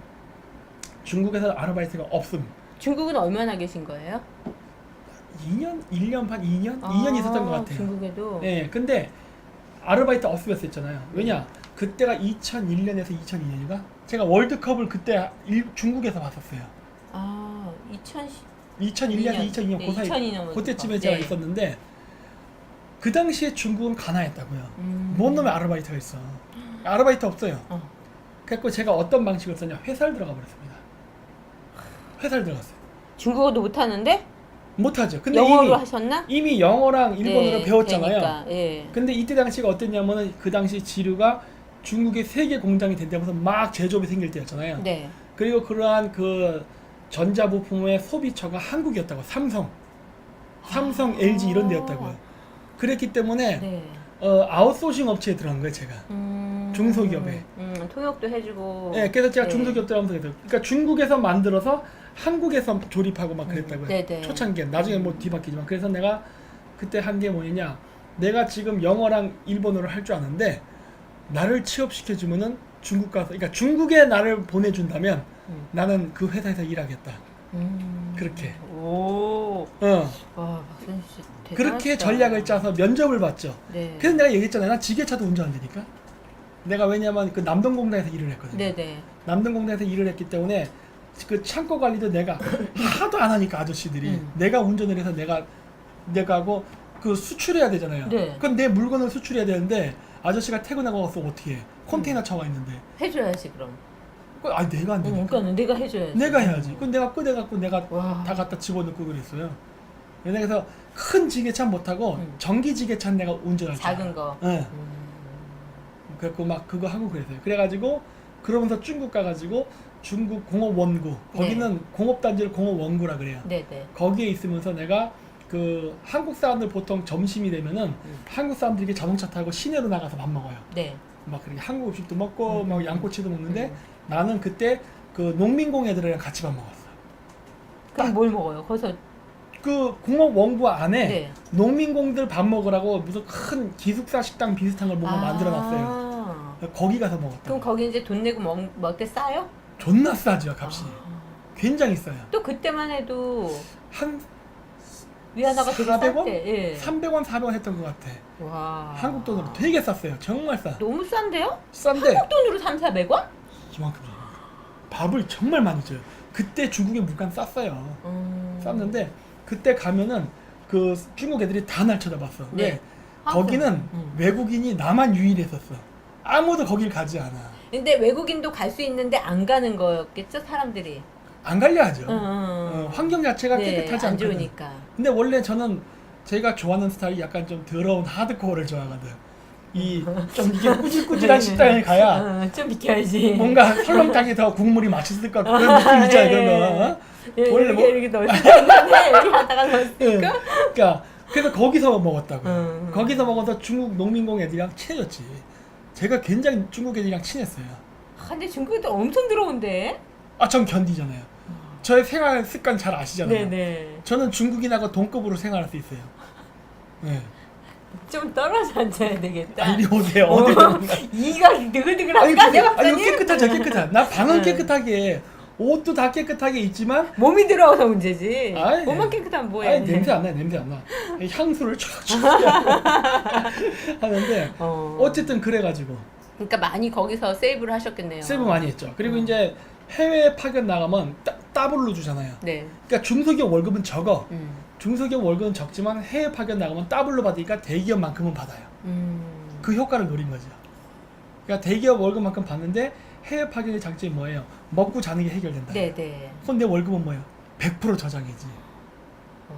중국에서 아르바이트가 없음. 중국은 얼마나 계신 거예요? 2년? 1년 반? 2년? 2년 있었던 것 같아요. 중국에도? 네, 근데 아르바이트 없으면서있잖아요. 왜냐? 그때가 2001년에서 2002년인가? 제가 월드컵을 그때 중국에서 봤었어요. 2010. 2001년에서 2002년 네, 그 사이 2002년 그때쯤에 월드컵. 제가 네. 있었는데 그 당시에 중국은 가난했다고요. 뭔 놈의 아르바이트가 있어. 아르바이트 없어요. 그래서 제가 어떤 방식을 썼냐, 회사를 들어가 버렸습니다. 회사를 들어갔어요. 중국어도 못하는데? 못하죠. 근데 영어로 하셨나? 이미 영어랑 일본어로 네, 배웠잖아요. 그러니까, 예. 근데 이때 당시가 어땠냐면은 그 당시 지류가 중국의 세계 공장이 된다면서 막 제조업이 생길 때였잖아요. 네. 그리고 그러한 그 전자부품의 소비처가 한국이었다고. 삼성, LG 이런 데였다고요. 그랬기 때문에 네. 아웃소싱 업체에 들어간 거예요, 제가. 중소기업에. 통역도 해주고. 네, 그래서 제가 네. 중소기업 들어가면서 그랬어요. 그러니까 중국에서 만들어서 한국에서 조립하고 막 그랬다고요. 네네. 초창기에. 나중에 뭐 뒤바뀌지만. 그래서 내가 그때 한 게 뭐냐냐, 내가 지금 영어랑 일본어를 할 줄 아는데 나를 취업시켜주면은 중국 가서, 그러니까 중국에 나를 보내준다면 나는 그 회사에서 일하겠다. 그렇게. 오. 와, 박선희 씨 대단하시다. 그렇게 전략을 짜서 면접을 봤죠. 네. 그래서 내가 얘기했잖아요. 나 지게차도 운전 안 되니까. 내가 왜냐면 그 남동공단에서 일을 했거든요. 네네. 남동공단에서 일을 했기 때문에 그 창고 관리도 내가 하도 안 하니까 아저씨들이 내가 운전을 해서 내가 하고 그 수출해야 되잖아요. 네. 그건 내 물건을 수출해야 되는데 아저씨가 퇴근하고 와서 어떻게 해? 컨테이너 차와 있는데. 해줘야지 그럼. 아니 내가 안 되니까. 그러니까 내가 해줘야지. 내가 해야지. 그건 내가 꺼내갖고 내가 와. 다 갖다 집어넣고 그랬어요. 그래서 큰 지게차 못하고 전기 지게차 내가 운전할 줄 알아요. 작은 거. 네. 그래갖고 막 그거 하고 그랬어요. 그래가지고 그러면서 중국 가가지고 중국 공업원구, 거기는 네. 공업단지를 공업원구라 그래요. 네네. 거기에 있으면서 내가 그 한국 사람들 보통 점심이 되면은 한국 사람들이 자동차 타고 시내로 나가서 밥 먹어요. 네. 막 그렇게 한국 음식도 먹고 막 양꼬치도 먹는데 나는 그때 그 농민공 애들이랑 같이 밥 먹었어. 그럼 뭘 먹어요? 거기서. 그 공업원구 안에 네. 농민공들 밥 먹으라고 무슨 큰 기숙사 식당 비슷한 걸 뭔가 만들어놨어요. 거기 가서 먹었다. 그럼 거기 이제 돈 내고 먹을 때 싸요? 존나 싸죠, 값이. 굉장히 싸요. 또 그때만 해도 한 위안화가 되게 400원? 쌌대. 예. 300원, 400원 했던 것 같아. 와. 한국 돈으로 되게 쌌어요. 정말 싸. 너무 싼데요? 싼데 한국 돈으로 3,400원? 이만큼 줘요. 밥을 정말 많이 줘요. 그때 중국의 물가는 쌌어요. 쌌는데 그때 가면은 그 중국 애들이 다 날 쳐다봤어. 네. 왜? 거기는 외국인이 나만 유일했었어. 아무도 거길 가지 않아. 근데 외국인도 갈 수 있는데 안 가는 거였겠죠, 사람들이. 안 가려 하죠. 환경 자체가 네, 깨끗하지 안 않거든. 좋으니까. 근데 원래 저는 제가 좋아하는 스타일이 약간 좀 더러운 하드코어를 좋아하거든. 이 좀 이게 꾸질꾸질한 식당에 가야 좀 비켜야지. 뭔가 설렁탕이 더 국물이 맛있을 것 같은 그런 느낌 있잖아요. 그런 거. 어? 예, 원래 뭐- 이렇게 넣을 수 있는데 이렇게 갖다가 넣을 수 예. 있고. 그러니까 그래서 거기서 먹었다고. 거기서 먹어서 중국 농민공 애들이랑 친해졌지. 제가 굉장히 중국 애들이랑 친했어요. 아, 근데 중국도 엄청 들어온데. 아, 전 견디잖아요. 저의 생활 습관 잘 아시잖아요. 네네. 저는 중국인하고 동급으로 생활할 수 있어요. 네. 좀 떨어져 앉아야 되겠다. 아, 이리 오세요. 어디 보면. 이가 아니, 느글느글한가? 내 아니, 박사님? 깨끗하죠, 깨끗한. 나 방은 네. 깨끗하게, 옷도 다 깨끗하게 있지만, 몸이 들어와서 문제지. 아이, 몸만 깨끗하면 뭐해? 아니, 냄새 안 나요, 냄새 안 나. 향수를 촥촥 하는데, 어쨌든 그래가지고. 그러니까 많이 거기서 세이브를 하셨겠네요. 세이브 많이 했죠. 그리고 이제 해외 파견 나가면 더블로 주잖아요. 네. 그러니까 중소기업 월급은 적어. 중소기업 월급은 적지만 해외 파견 나가면 더블로 받으니까 대기업만큼은 받아요. 그 효과를 노린 거죠. 그러니까 대기업 월급만큼 받는데 해외 파견의 장점이 뭐예요? 먹고 자는 게 해결된다. 네네. 근데 월급은 뭐예요? 100% 저장이지. 와.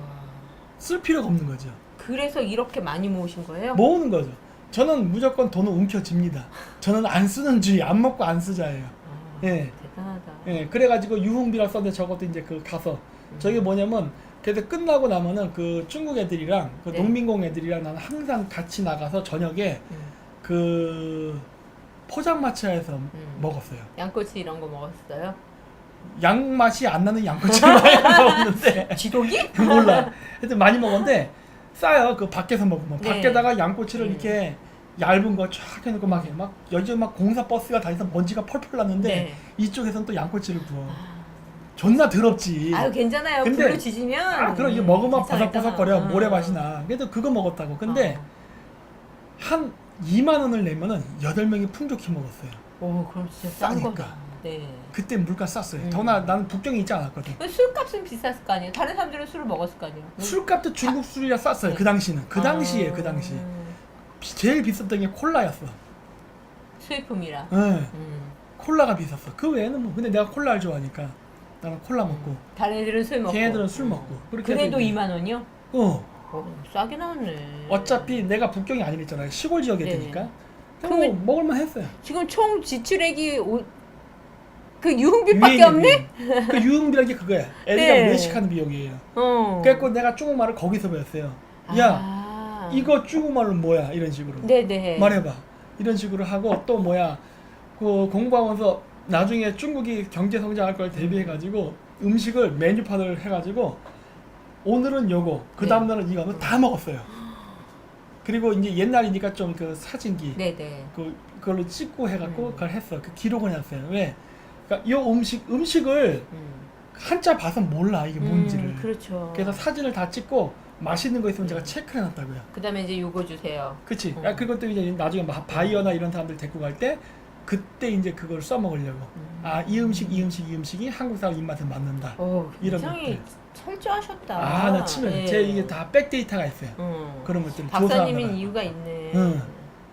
쓸 필요가 없는 거죠. 그래서 이렇게 많이 모으신 거예요? 모으는 거죠. 저는 무조건 돈을 움켜쥡니다. 저는 안 쓰는 주의, 안 먹고 안 쓰자예요. 아, 예. 대단하다. 예, 그래가지고 유흥비라 썼는데 저것도 이제 그 가서 저게 뭐냐면 그래서 끝나고 나면은 그 중국 애들이랑 그 네. 농민공 애들이랑 나는 항상 같이 나가서 저녁에 그 포장마차에서 먹었어요. 양꼬치 이런 거 먹었어요? 양 맛이 안 나는 양꼬치를 많이 먹었는데 지독이? 몰라. 하여튼 많이 먹었는데 싸요. 그 밖에서 먹으면 네. 밖에다가 양꼬치를 이렇게 얇은 거 쫙 해놓고 막 요즘 막 공사 버스가 다니면서 먼지가 펄펄 났는데 네. 이쪽에서는 또 양꼬치를 구워. 존나 더럽지. 아유 괜찮아요. 근데- 불로 지지면. 아, 그럼 이게 먹으면 괜찮아, 버석버석거려. 괜찮아. 모래 맛이 나. 그래도 그거 먹었다고. 근데 한 2만 원을 내면은 8명이 풍족히 먹었어요. 오 그럼 진짜 싼 싸니까. 거다. 네. 그때 물가 쌌어요. 더나 나는 북경에 있지 않았거든. 술값은 비쌌을 거 아니에요. 다른 사람들은 술을 먹었을 거 아니에요. 술값도 중국 술이라 쌌어요. 네. 그 당시는. 그 당시에 그 당시. 제일 비쌌던 게 콜라였어. 수입품이라. 네. 콜라가 비쌌어. 그 외에는 뭐 근데 내가 콜라를 좋아하니까 나는 콜라 먹고 다른 애들은 술 먹고. 걔네들은 술 먹고. 그렇게 그래도 해서 이제 2만 원이요? 싸게 나왔네. 어차피 내가 북경이 아니랬잖아요. 시골 지역에 네. 되니까. 그러면 먹을만 했어요. 지금 총 지출액이 그 유흥비밖에 없네? 그 유흥비라는 게 그거야. 애들이랑 네. 외식하는 비용이에요. 그래갖고 내가 중국말을 거기서 배웠어요. 야, 이거 중국말은 뭐야? 이런 식으로. 네네. 말해봐. 이런 식으로 하고 또 뭐야? 그 공부하면서 나중에 중국이 경제 성장할 걸 대비해가지고 음식을 메뉴판을 해가지고 오늘은 요거, 그 다음 날은 이거 다 먹었어요. 그리고 이제 옛날이니까 좀 그 사진기, 네네. 그걸로 찍고 해갖고 그걸 했어. 그 기록을 했어요. 왜? 그러니까 이 음식을 한자 봐서 몰라 이게 뭔지를. 그렇죠. 그래서 사진을 다 찍고 맛있는 거 있으면 제가 체크해놨다고요. 그다음에 이제 요거 주세요. 그치? 그리고 또 이제 나중에 바이어나 이런 사람들 데리고 갈 때 그때 이제 그걸 써먹으려고. 이 음식이 한국 사람 입맛에 맞는다. 이런 굉장히 것들. 철저하셨다. 나 치매. 제 이게 다 백데이터가 있어요. 그런 것들. 박사님인 이유가 있네.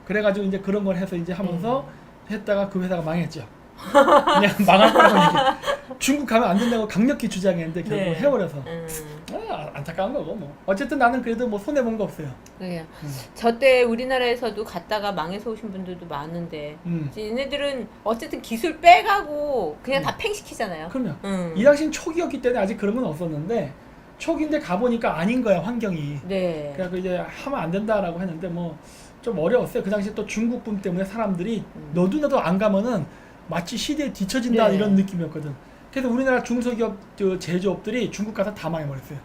그래가지고 이제 그런 걸 해서 이제 하면서 했다가 그 회사가 망했죠. 그냥 망할 거라고 얘기. 중국 가면 안 된다고 강력히 주장했는데 결국 해버려서. 안타까운 거고 뭐. 어쨌든 나는 그래도 뭐 손해 본 거 없어요. 그래요. 저때 우리나라에서도 갔다가 망해서 오신 분들도 많은데 얘네들은 어쨌든 기술 빼가고 그냥 다 팽시키잖아요. 그럼요. 이 당시는 초기였기 때문에 아직 그런 건 없었는데 초기인데 가보니까 아닌 거야 환경이. 네. 그래서 이제 하면 안 된다라고 했는데 뭐 좀 어려웠어요. 그 당시에 또 중국 분 때문에 사람들이 너도 나도 안 가면은 마치 시대에 뒤처진다 이런 느낌이었거든. 그래서 우리나라 중소기업 제조업들이 중국 가서 다 망해버렸어요.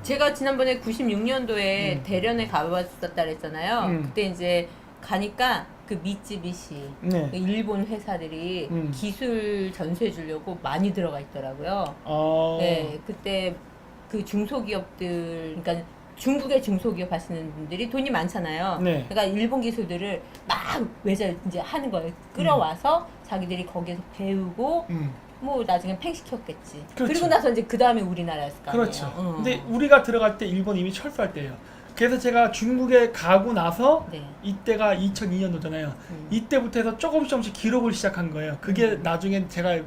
제가 지난번에 96년도에 대련에 가봤었다 그랬잖아요. 그때 이제 가니까 그 미쯔비시 그 일본 회사들이 기술 전수해 주려고 많이 들어가 있더라고요. 네, 그때 그 중소기업들, 그러니까 중국의 중소기업 하시는 분들이 돈이 많잖아요. 그러니까 일본 기술들을 막 이제 하는 거예요. 끌어와서 자기들이 거기서 배우고 뭐 나중에 팽시켰겠지. 그렇죠. 그리고 나서 이제 그 다음에 우리나라였을 거 아니에요. 그렇죠. 근데 우리가 들어갈 때 일본 이미 철수할 때예요. 그래서 제가 중국에 가고 나서 이때가 2002년도잖아요. 이때부터 해서 조금씩 기록을 시작한 거예요. 그게 나중에 제가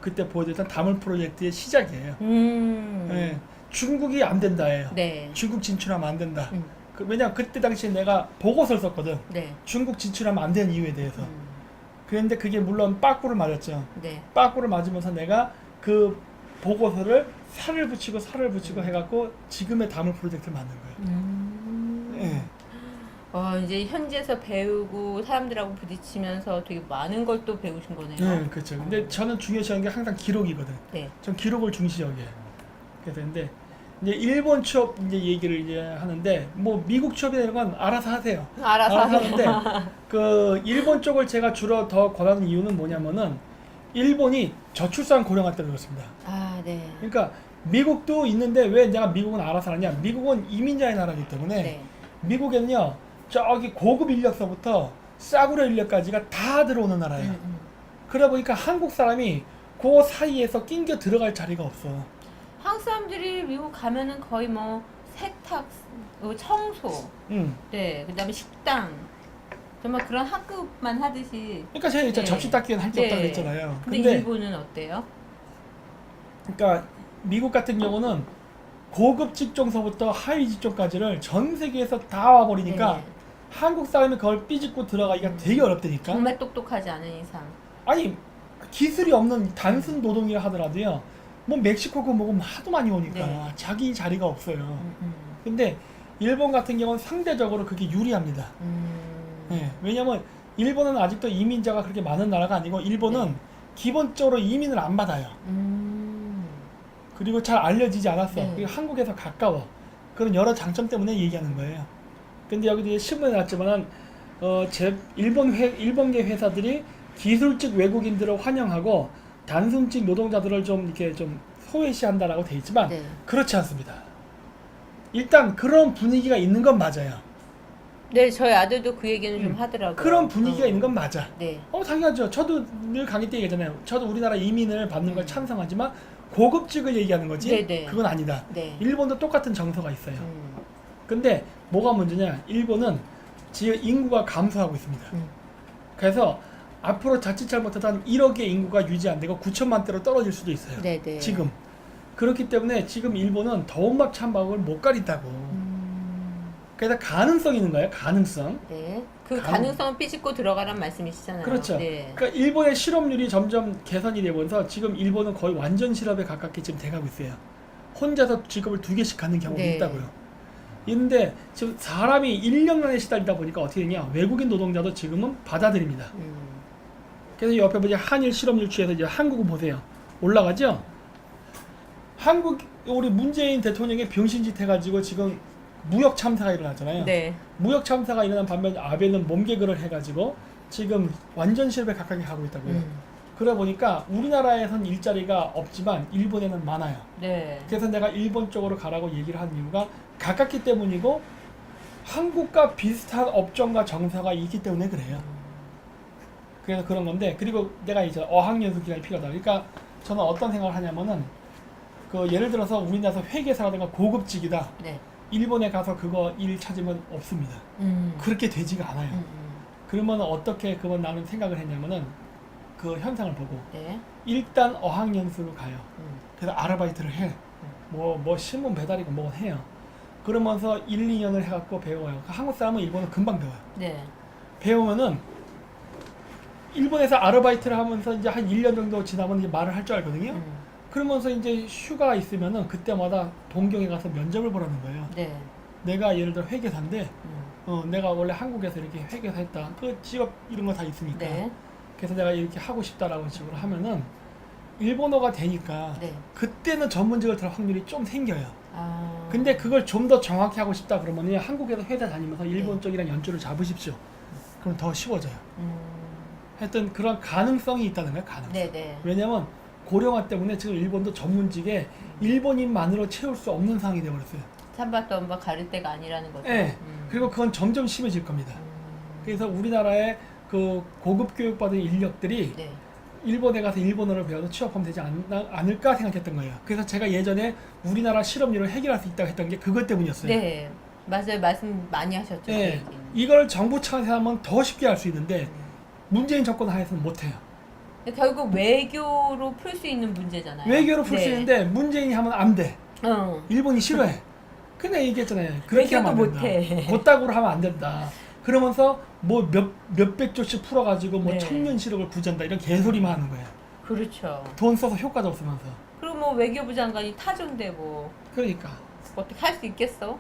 그때 보여드렸던 다물 프로젝트의 시작이에요. 네. 중국이 안 된다예요. 중국 진출하면 안 된다. 왜냐면 그때 당시에 내가 보고서를 썼거든. 중국 진출하면 안 되는 이유에 대해서. 그런데 그게 물론 빠꾸를 맞았죠. 빠꾸를 맞으면서 내가 그 보고서를 살을 붙이고 해갖고 지금의 다물 프로젝트를 만든 거예요. 이제 현지에서 배우고 사람들하고 부딪히면서 되게 많은 걸 또 배우신 거네요. 그렇죠. 근데 저는 중요시하는 게 항상 기록이거든. 전 기록을 중시 여겨요. 그래서 근데 이제 일본 취업 이제 얘기를 이제 하는데 뭐 미국 취업이나 이런 건 알아서 하세요. 알아서 하는데 그 일본 쪽을 제가 주로 더 권하는 이유는 뭐냐면은 일본이 저출산 고령화때문에 그렇습니다. 그러니까 미국도 있는데 왜 내가 미국은 알아서 하느냐? 미국은 이민자의 나라이기 때문에 미국에는요 저기 고급 인력서부터 싸구려 인력까지가 다 들어오는 나라예요. 그러다 보니까 한국 사람이 그 사이에서 낑겨 들어갈 자리가 없어. 한국 사람들이 미국 가면은 거의 뭐 세탁, 청소, 그다음에 식당, 정말 그런 학급만 하듯이. 그러니까 제가 접시 닦기는 할 게 없다고 그랬잖아요. 근데 일본은 어때요? 그러니까 미국 같은 경우는 고급 직종서부터 하위 직종까지를 전 세계에서 다 와버리니까 한국 사람이 그걸 삐집고 들어가기가 되게 어렵다니까. 정말 똑똑하지 않은 이상. 아니 기술이 없는 단순 노동이라 하더라도요. 뭐 멕시코 그 먹으면 하도 많이 오니까 자기 자리가 없어요. 근데 일본 같은 경우는 상대적으로 그게 유리합니다. 왜냐면 일본은 아직도 이민자가 그렇게 많은 나라가 아니고 일본은 기본적으로 이민을 안 받아요. 그리고 잘 알려지지 않았어. 그리고 한국에서 가까워. 그런 여러 장점 때문에 얘기하는 거예요. 근데 여기도 신문에 났지만은 일본계 회사들이 기술직 외국인들을 환영하고 단순직 노동자들을 좀 이렇게 좀 소외시한다라고 돼 있지만 그렇지 않습니다. 일단 그런 분위기가 있는 건 맞아요. 네, 저희 아들도 그 얘기는 좀 하더라고요. 그런 분위기가 있는 건 맞아. 네. 당연하죠. 저도 늘 강의 때 얘기하잖아요. 저도 우리나라 이민을 받는 걸 찬성하지만 고급직을 얘기하는 거지. 네네. 그건 아니다. 네. 일본도 똑같은 정서가 있어요. 근데 뭐가 문제냐? 일본은 지금 인구가 감소하고 있습니다. 그래서 앞으로 자칫 잘못하다 1억의 인구가 유지 안 되고 9천만 대로 떨어질 수도 있어요. 네네. 지금. 그렇기 때문에 지금 일본은 더운 밥 찬 밥을 못 가린다고. 그래서 가능성이 있는 거예요. 가능성. 네. 그 가능성을 삐집고 들어가란 말씀이시잖아요. 그렇죠. 네. 그러니까 일본의 실업률이 점점 개선이 되면서 지금 일본은 거의 완전 실업에 가깝게 지금 돼가고 있어요. 혼자서 직업을 2개씩 갖는 경우도 네. 있다고요. 있는데 지금 사람이 인력난에 시달리다 보니까 어떻게 되냐? 외국인 노동자도 지금은 받아들입니다. 그래서 옆에 보자 한일 실업률 추에서 이제 한국을 보세요. 올라가죠? 한국 우리 문재인 대통령의 병신짓 해가지고 지금 무역 참사가 일어났잖아요. 네. 무역 참사가 일어난 반면 아베는 몸개그를 해가지고 지금 완전 실업에 가깝게 가고 있다고요. 그러다 보니까 우리나라에선 일자리가 없지만 일본에는 많아요. 네. 그래서 내가 일본 쪽으로 가라고 얘기를 한 이유가 가깝기 때문이고 한국과 비슷한 업종과 정서가 있기 때문에 그래요. 그래서 그런 건데, 그리고 내가 이제 어학연수 기간이 필요하다. 그러니까 저는 어떤 생각을 하냐면은 그 예를 들어서 우리나라에서 회계사라든가 고급직이다. 네. 일본에 가서 그거 일 찾으면 없습니다. 그렇게 되지가 않아요. 그러면 어떻게 그건 나는 생각을 했냐면은 그 현상을 보고 네. 일단 어학연수로 가요. 그래서 아르바이트를 해. 뭐 신문 배달이고 뭐 해요. 그러면서 1, 2년을 해갖고 배워요. 한국 사람은 일본은 금방 배워요. 네. 배우면은 일본에서 아르바이트를 하면서 이제 한 1년 정도 지나면 이제 말을 할 줄 알거든요. 그러면서 이제 휴가 있으면은 그때마다 동경에 가서 면접을 보라는 거예요. 네. 내가 예를 들어 회계사인데 내가 원래 한국에서 이렇게 회계사 했다. 그 직업 이런 거 다 있으니까. 네. 그래서 내가 이렇게 하고 싶다라고 식으로 하면은 일본어가 되니까 네. 그때는 전문직을 들 확률이 좀 생겨요. 아. 근데 그걸 좀 더 정확히 하고 싶다 그러면은 한국에서 회사 다니면서 일본 쪽이랑 연주를 잡으십시오. 그럼 더 쉬워져요. 하여튼 그런 가능성이 있다는 거예요. 가능성. 네네. 왜냐면 고령화 때문에 지금 일본도 전문직에 일본인만으로 채울 수 없는 상황이 되어버렸어요. 찬바도 엄마 가릴 때가 아니라는 거죠. 네. 그리고 그건 점점 심해질 겁니다. 그래서 우리나라의 그 고급 교육받은 인력들이 네. 일본에 가서 일본어를 배워서 취업하면 되지 않을까 생각했던 거예요. 그래서 제가 예전에 우리나라 실업률을 해결할 수 있다고 했던 게 그것 때문이었어요. 네. 맞아요. 말씀 많이 하셨죠. 그 네. 얘기는. 이걸 정부 차원에서 하면 더 쉽게 할 수 있는데 문재인 정권 하에서는 못해요. 결국 외교로 풀 수 있는 문제잖아요. 외교로 풀 수 네. 있는데 문재인이 하면 안 돼. 일본이 싫어해. 근데 얘기했잖아요. 그렇게 하면 안 된다. 못해. 그따구로 하면 안 된다. 그러면서 뭐 몇백 조씩 풀어가지고 뭐 네. 청년 실업을 구제한다 이런 개소리만 하는 거예요. 그렇죠. 돈 써서 효과도 없으면서. 그리고 뭐 외교부 장관이 타조인데 뭐 그러니까. 어떻게 할 수 있겠어?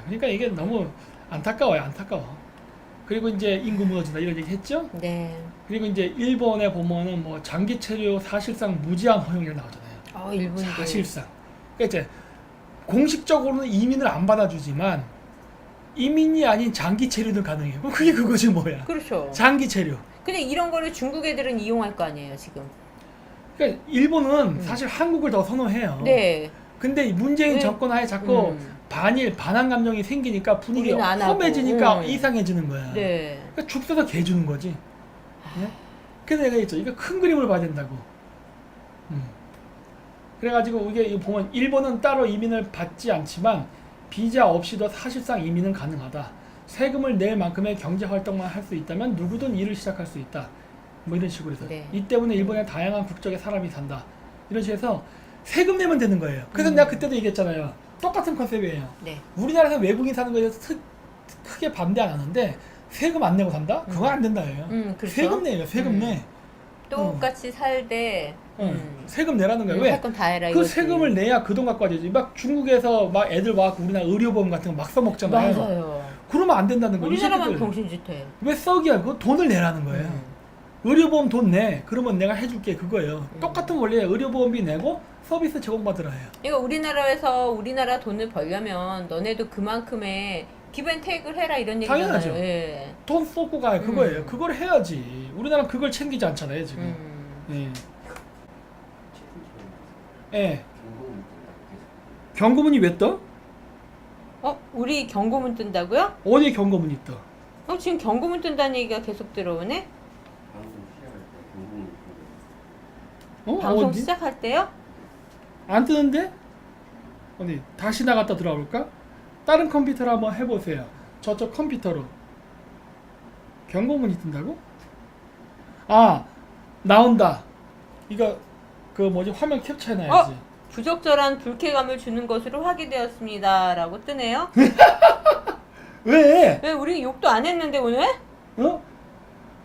그러니까 이게 너무 안타까워요. 안타까워. 그리고 이제 인구 무너진다 이런 얘기 했죠. 네. 그리고 이제 일본에 보면은 뭐 장기 체류 사실상 무제한 허용이 나오잖아요. 일본도. 사실상. 그러니까 이제 공식적으로는 이민을 안 받아주지만 이민이 아닌 장기 체류는 가능해요. 그럼 그게 그거지 뭐야. 그렇죠. 장기 체류. 근데 이런 거를 중국 애들은 이용할 거 아니에요 지금. 그러니까 일본은 사실 한국을 더 선호해요. 네. 근데 문재인 네. 정권 하에 자꾸 반일 반한 감정이 생기니까 분위기 우리는 안 하고. 험해지니까 이상해지는 거야. 네. 그러니까 죽 써서 개 주는 거지. 네? 그래서 내가 했죠. 이거 큰 그림을 봐야 된다고. 그래가지고 이게 보면 일본은 따로 이민을 받지 않지만 비자 없이도 사실상 이민은 가능하다. 세금을 낼 만큼의 경제 활동만 할 수 있다면 누구든 일을 시작할 수 있다. 뭐 이런 식으로 해서 네. 이 때문에 일본의 다양한 국적의 사람이 산다. 이런 식으로 해서 세금 내면 되는 거예요. 그래서 내가 그때도 얘기했잖아요. 똑같은 컨셉이에요. 네. 우리나라에서 외국인 사는 거에 대해서 크게 반대 안 하는데 세금 안 내고 산다? 그건 안 된다예요. 그렇죠. 세금 내요. 세금 내. 똑같이 살되 세금 내라는 거예요. 왜? 할 건 다 해라. 그 이거지. 세금을 내야 그 돈 갖고 가야지. 막 중국에서 막 애들 와갖고 우리나라 의료보험 같은 거 막 써먹잖아요. 맞아요. 그러면 안 된다는 거예요. 우리나라만 이 새끼들. 병신짓해. 왜 썩이야? 그거 돈을 내라는 거예요. 의료보험 돈 내. 그러면 내가 해줄게 그거예요. 똑같은 원리에 의료보험비 내고 서비스 제공받으라 해요. 이거 우리나라에서 우리나라 돈을 벌려면 너네도 그만큼의 기브앤테이크를 해라 이런 얘기잖아요. 당연하죠. 예. 돈 쏟고 가요. 그거예요. 그걸 해야지. 우리나라는 그걸 챙기지 않잖아요 지금. 예. 예. 경고문이 왜 떠? 우리 경고문 뜬다고요? 어디 경고문이 떠? 지금 경고문 뜬다는 얘기가 계속 들어오네? 방송 어디? 시작할 때요? 안 뜨는데? 어디 다시 나갔다 들어볼까? 다른 컴퓨터로 한번 해보세요. 저쪽 컴퓨터로 경고문이 뜬다고? 아 나온다. 이거 그 뭐지 화면 캡처해놔야지. 부적절한 불쾌감을 주는 것으로 확인되었습니다 라고 뜨네요. 왜? 왜 우리 욕도 안 했는데 오늘?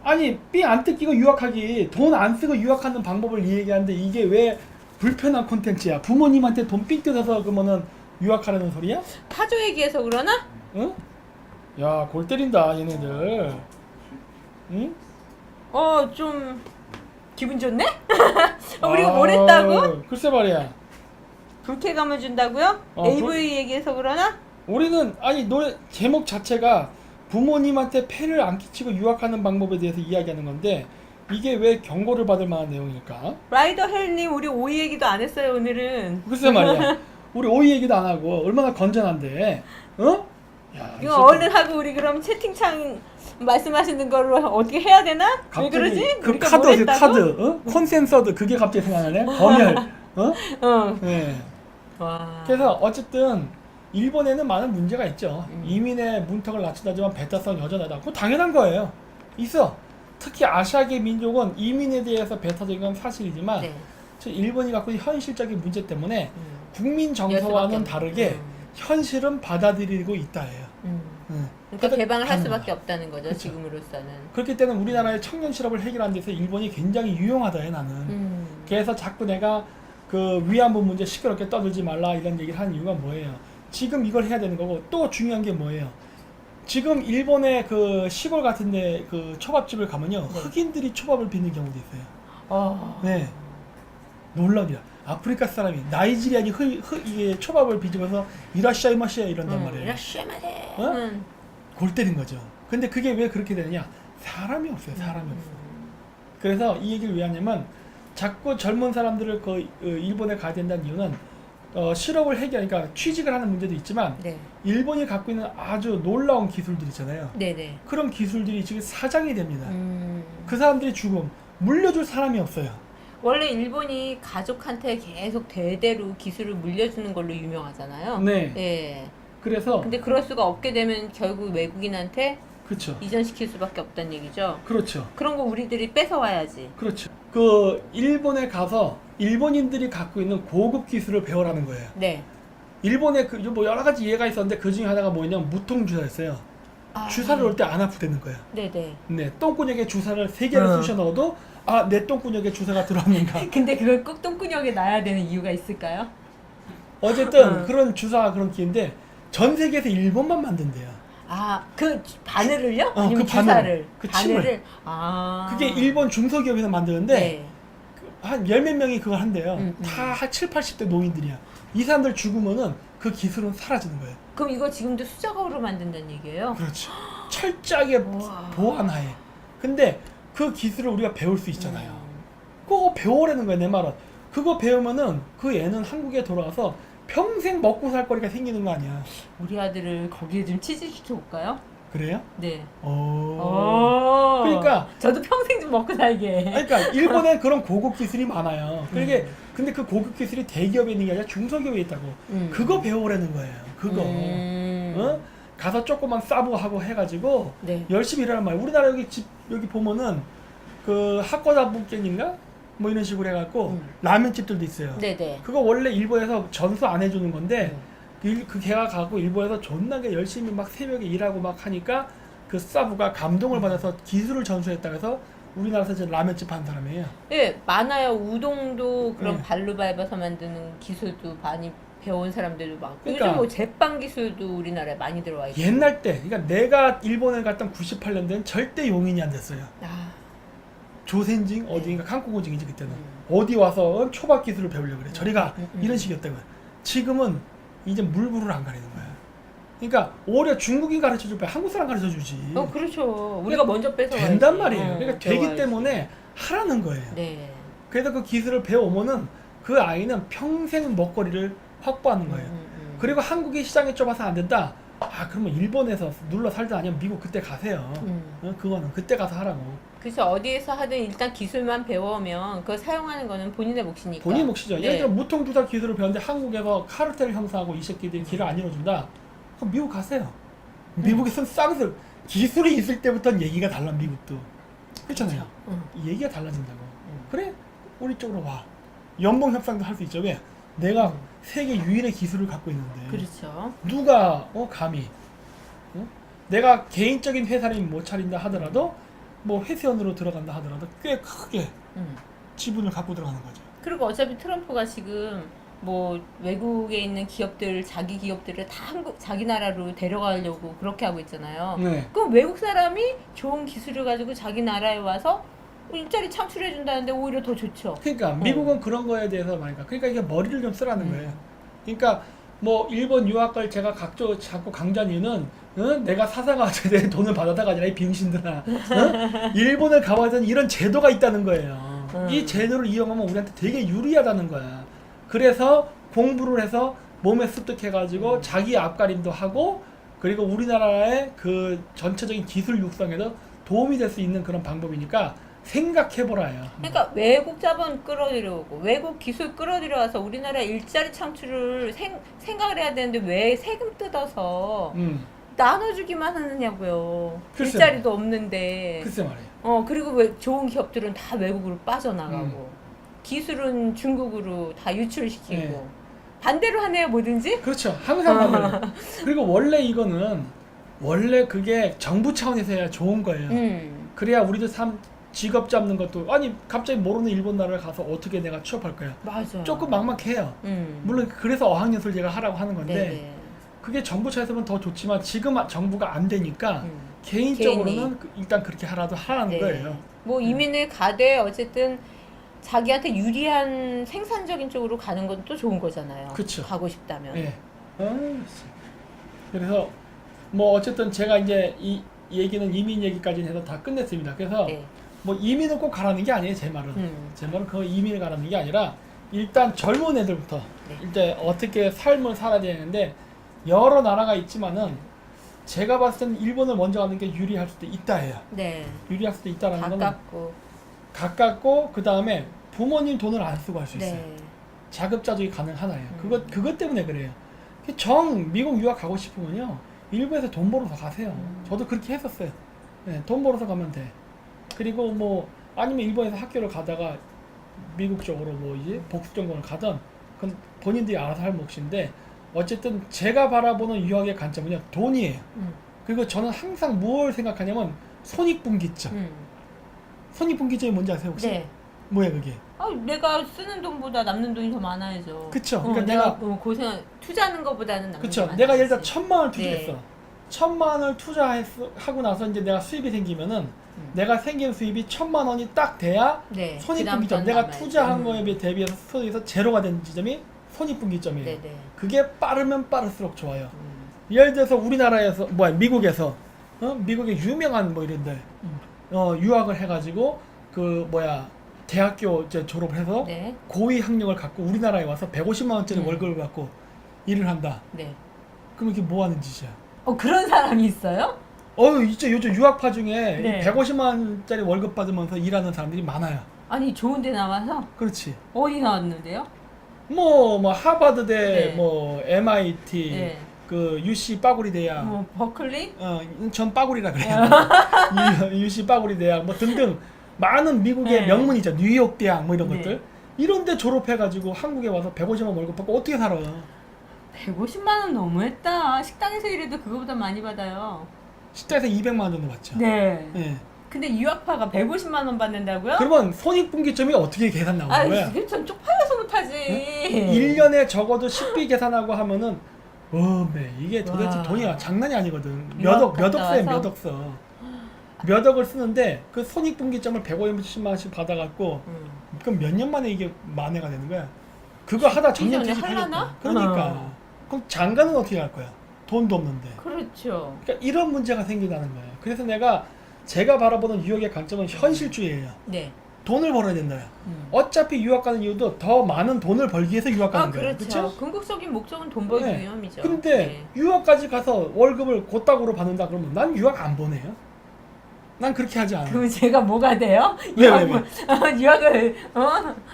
아니 삥 안 뜯기고 유학하기, 돈 안 쓰고 유학하는 방법을 얘기하는데 이게 왜 불편한 콘텐츠야? 부모님한테 돈 삥 뜯어서 그러면은 유학하라는 소리야? 타조 얘기해서 그러나? 응? 야, 골 때린다 얘네들. 응? 좀 기분 좋네? 우리가 뭘 했다고? 글쎄 말이야. 불쾌감을 준다고요? AV 얘기해서 그러나? 우리는 아니 노래 제목 자체가 부모님한테 폐를 안 끼치고 유학하는 방법에 대해서 이야기하는 건데 이게 왜 경고를 받을 만한 내용일까? 라이더 헬님 우리 오이 얘기도 안 했어요 오늘은. 글쎄 말이야. 우리 오이 얘기도 안 하고 얼마나 건전한데, 야, 이거 얼른 하고 우리 그럼 채팅창 말씀하시는 걸로 어떻게 해야 되나? 왜 그러지? 그 우리가 카드, 뭘 했다고? 카드, 콘센서드 그게 갑자기 생각나네. 검열, 네. 와. 그래서 어쨌든 일본에는 많은 문제가 있죠. 이민의 문턱을 낮춘다지만 배타성 여전하다. 그거 당연한 거예요. 있어. 특히 아시아계 민족은 이민에 대해서 배타적인 건 사실이지만 네. 일본이 갖고 있는 현실적인 문제 때문에 국민 정서와는 수밖에 다르게 현실은 받아들이고 있다예요. 그러니까 개방을 할 가는 수밖에 거야. 없다는 거죠. 그쵸. 지금으로서는. 그렇기 때문에 우리나라의 청년 실업을 해결하는 데서 일본이 굉장히 유용하다해 나는. 그래서 자꾸 내가 그 위안부 문제 시끄럽게 떠들지 말라 이런 얘기를 하는 이유가 뭐예요? 지금 이걸 해야 되는 거고 또 중요한 게 뭐예요? 지금 일본의 그 시골 같은데 그 초밥집을 가면요 흑인들이 초밥을 빚는 경우도 있어요. 네, 놀라운 일이야. 아프리카 사람이 나이지리안이 이게 초밥을 빚으면서 이라시아이마시아 이런단 말이에요. 이라시아마세. 골 때린 거죠. 근데 그게 왜 그렇게 되느냐? 사람이 없어요. 사람이 없어. 그래서 이 얘기를 왜 하냐면 자꾸 젊은 사람들을 일본에 가야 된다는 이유는 실업을 해결하니까 취직을 하는 문제도 있지만 네. 일본이 갖고 있는 아주 놀라운 기술들 있잖아요. 네네. 그런 기술들이 지금 사장이 됩니다. 음. 그 사람들이 죽음 물려줄 사람이 없어요. 원래 일본이 가족한테 계속 대대로 기술을 물려주는 걸로 유명하잖아요. 네. 네. 그래서 근데 그럴 수가 없게 되면 결국 외국인한테 그렇죠. 이전시킬 수밖에 없다는 얘기죠. 그렇죠. 그런 거 우리들이 뺏어와야지. 그렇죠. 그 일본에 가서 일본인들이 갖고 있는 고급 기술을 배우라는 거예요. 네. 일본에 뭐 여러 가지 이해가 있었는데 그 중에 하나가 뭐냐면 무통 주사였어요. 주사를 놓을 때 안 아프다는 거야. 네네. 네, 똥구녕에 주사를 3개를 쑤셔 넣어도 내 똥구녕에 주사가 들어왔는가. 근데 그걸 꼭 똥구녕에 놔야 되는 이유가 있을까요? 어쨌든 그런 주사가 그런 기인데 전 세계에서 일본만 만든대요. 그 바늘을요? 아니면 그 주사를? 그 침을. 바늘을? 그게 일본 중소기업에서 만드는데 네. 한 10몇 명이 그걸 한대요. 다 한 7, 80대 노인들이야. 이 사람들 죽으면은 그 기술은 사라지는 거예요. 그럼 이거 지금도 수작업으로 만든다는 얘기예요? 그렇지. 철저하게 보완하에. 근데 그 기술을 우리가 배울 수 있잖아요. 그거 배우라는 거야, 내 말은. 그거 배우면은 그 애는 한국에 돌아와서 평생 먹고 살 거리가 생기는 거 아니야. 우리 아들을 거기에 좀 취직시켜 볼까요? 그래요? 네. 그러니까 저도 평생 좀 먹고 살게. 그러니까 일본에 그런 고급 기술이 많아요. 그게 근데 그 고급 기술이 대기업에 있는 게 아니라 중소기업에 있다고. 그거 배우라는 거예요. 그거. 가서 조그만 사부하고 해가지고 네. 열심히 일하는 말이야. 우리나라 여기 보면은 그 하코다부ken인가 뭐 이런 식으로 해갖고 라면집들도 있어요. 네네. 그거 원래 일본에서 전수 안 해주는 건데 그 걔가 가고 일본에서 존나게 열심히 막 새벽에 일하고 막 하니까 그 사부가 감동을 받아서 기술을 전수했다 그래서 우리나라에서 이제 라면집 하는 사람이에요. 네, 많아요. 우동도 그런 네. 발로 밟아서 만드는 기술도 많이 배운 사람들도 많고 그러니까 요즘 뭐 제빵 기술도 우리나라에 많이 들어와 있고. 옛날 때, 그러니까 내가 일본에 갔던 98년대는 절대 용인이 안 됐어요. 조센징 어디인가 칸코고징이지 그때는 어디 와서 초밥 기술을 배우려고 그래. 저리 가 이런 식이었다고요. 지금은 이제 물불을 안 가리는 거야. 그러니까 오히려 중국인 가르쳐 줄 때 한국 사람 가르쳐 주지. 그렇죠. 우리가 먼저 뺏어 된단 말이에요. 그러니까 되기 때문에 하라는 거예요. 네. 그래서 그 기술을 배워오면은 그 아이는 평생 먹거리를 확보하는 거예요. 그리고 한국이 시장이 좁아서 안 된다. 아 그러면 일본에서 눌러 살다 아니면 미국 그때 가세요. 그거는 그때 가서 하라고. 그래서 어디에서 하든 일단 기술만 배워오면 그걸 사용하는 거는 본인의 몫이니까. 본인 몫이죠. 네. 예를 들어 무통주사 기술을 배웠는데 한국에서 카르텔 형사하고 이 새끼들이 길을 안 잃어준다. 그럼 미국 가세요. 미국에서는 쌍술 기술이 있을 때부터는 얘기가 달라 미국도. 그렇잖아요. 이 얘기가 달라진다고. 그래 우리 쪽으로 와. 연봉 협상도 할 수 있죠. 왜? 내가 세계 유일의 기술을 갖고 있는데. 그렇죠. 누가 감히 내가 개인적인 회사를 못 차린다 하더라도 뭐 회사원으로 들어간다 하더라도 꽤 크게 지분을 갖고 들어가는 거죠. 그리고 어차피 트럼프가 지금 뭐 외국에 있는 기업들 자기 기업들을 다 한국 자기 나라로 데려가려고 그렇게 하고 있잖아요. 네. 그럼 외국 사람이 좋은 기술을 가지고 자기 나라에 와서 일자리 창출해 준다는데 오히려 더 좋죠. 그러니까 미국은 그런 거에 대해서 많이 그러니까 이게 머리를 좀 쓰라는 거예요. 그러니까 뭐 일본 유학을 제가 자꾸 강조한 이유는 내가 사사가 내 돈을 받아다가 아니라 이 병신들아 일본을 가봐야는 이런 제도가 있다는 거예요. 이 제도를 이용하면 우리한테 되게 유리하다는 거야. 그래서 공부를 해서 몸에 습득해가지고 자기 앞가림도 하고 그리고 우리나라의 그 전체적인 기술 육성에도 도움이 될 수 있는 그런 방법이니까 생각해보라요. 그러니까 외국 자본 끌어들여오고 외국 기술 끌어들여와서 우리나라 일자리 창출을 생각을 해야 되는데 왜 세금 뜯어서 나눠주기만 하느냐고요. 글쎄 일자리도 없는데. 글쎄 말이에요. 그리고 왜 좋은 기업들은 다 외국으로 빠져나가고 기술은 중국으로 다 유출시키고 네. 반대로 하네요 뭐든지. 그렇죠. 항상 반대로. 그리고 원래 이거는 원래 그게 정부 차원에서 해야 좋은 거예요. 그래야 우리도 직업 잡는 것도 아니 갑자기 모르는 일본 나라를 가서 어떻게 내가 취업할 거야. 맞아. 조금 막막해요. 물론 그래서 어학연수를 제가 하라고 하는 건데 네네. 그게 정부 차에서 보면 더 좋지만 지금 정부가 안 되니까 개인적으로는 일단 그렇게 하라도 하라는 거예요. 뭐 이민을 가되 어쨌든 자기한테 유리한 생산적인 쪽으로 가는 건 또 좋은 거잖아요. 그쵸. 가고 싶다면. 네. 그래서 뭐 어쨌든 제가 이제 이 얘기는 이민 얘기까지 해서 다 끝냈습니다. 그래서 네. 뭐 이민을 꼭 가라는 게 아니에요. 제 말은. 제 말은 그 이민을 가라는 게 아니라 일단 젊은 애들부터 이제 어떻게 삶을 살아야 되는데 여러 나라가 있지만은 제가 봤을 때는 일본을 먼저 가는 게 유리할 수도 있다 해요. 네. 유리할 수도 있다라는 거는 가깝고 그 다음에 부모님 돈을 안 쓰고 할 수 있어요. 네. 자급자족이 가능하나요? 그것 때문에 그래요. 미국 유학 가고 싶으면요 일본에서 돈 벌어서 가세요. 저도 그렇게 했었어요. 네, 돈 벌어서 가면 돼. 그리고 뭐 아니면 일본에서 학교를 가다가 미국 쪽으로 뭐 이제 복수 전공을 가던 그건 본인들이 알아서 할 몫인데 어쨌든 제가 바라보는 유학의 관점은요 돈이에요. 그리고 저는 항상 뭘 생각하냐면 손익분기점. 손익분기점이 뭔지 아세요 혹시? 네. 뭐야 그게? 내가 쓰는 돈보다 남는 돈이 더 많아야죠. 그쵸. 그러니까 내가 고생 투자하는 것보다는 남는 그쵸. 돈이 내가 예를 들어 많아야지. 1,000만 원 투자했어. 1,000만 원을 투자하고 나서 이제 내가 수입이 생기면은 내가 생긴 수입이 1,000만 원이 딱 돼야 네. 손익분기점. 내가 투자한 거에 대비해서 수익에서 제로가 된 지점이 손익분기점이에요. 네네. 그게 빠르면 빠를수록 좋아요. 예를 들어서 우리나라에서 미국에서 미국의 유명한 뭐 이런데 유학을 해가지고 대학교 이제 졸업을 해서 네. 고위 학력을 갖고 우리나라에 와서 150만 원짜리 월급을 갖고 일을 한다. 네. 그럼 이게 뭐 하는 짓이야? 그런 사람이 있어요? 진짜 요즘 유학파 중에 네. 150만 원짜리 월급 받으면서 일하는 사람들이 많아요. 아니 좋은 데 나와서? 그렇지. 어디 나왔는데요? 뭐 하버드대, 네. 뭐 MIT, 네. 그 UC 빠구리 대학, 뭐 버클리? 전 빠구리라 그래요. UC 빠구리 대학 뭐 등등 많은 미국의 네. 명문이죠. 뉴욕 대학 뭐 이런 네. 것들. 이런데 졸업해가지고 한국에 와서 150만 원 월급 받고 어떻게 살아? 150만 원 너무했다. 식당에서 일해도 그거보다 많이 받아요. 식당에서 200만 원 정도 받죠. 네. 네. 근데 유학파가 150만 원 받는다고요? 그러면 손익분기점이 어떻게 계산 나오는 거야? 그게 전 쪽팔려서 못하지. 1년에 적어도 식비 계산하고 하면은 이게 도대체 와. 돈이 장난이 아니거든. 유학 몇 갔다 억에 와서? 몇 억 써. 몇 억을 쓰는데 그 손익분기점을 150만 원씩 받아갖고 그럼 몇 년 만에 이게 만회가 되는 거야? 그거 하다 정년 이전에 퇴직하겠다. 하려나? 그러니까 그럼 장가는 어떻게 할 거야? 돈도 없는데. 그렇죠. 그러니까 이런 문제가 생긴다는 거예요. 그래서 제가 바라보는 유학의 관점은 현실주의예요. 네. 돈을 벌어야 된다요. 어차피 유학 가는 이유도 더 많은 돈을 벌기 위해서 유학 가는 거예요. 그렇죠. 그렇죠? 궁극적인 목적은 돈 벌기 네. 위함이죠. 근데 네. 유학까지 가서 월급을 곧다구로 받는다 그러면 난 유학 안 보내요. 난 그렇게 하지 않아요. 그럼 제가 뭐가 돼요? 왜? 유학을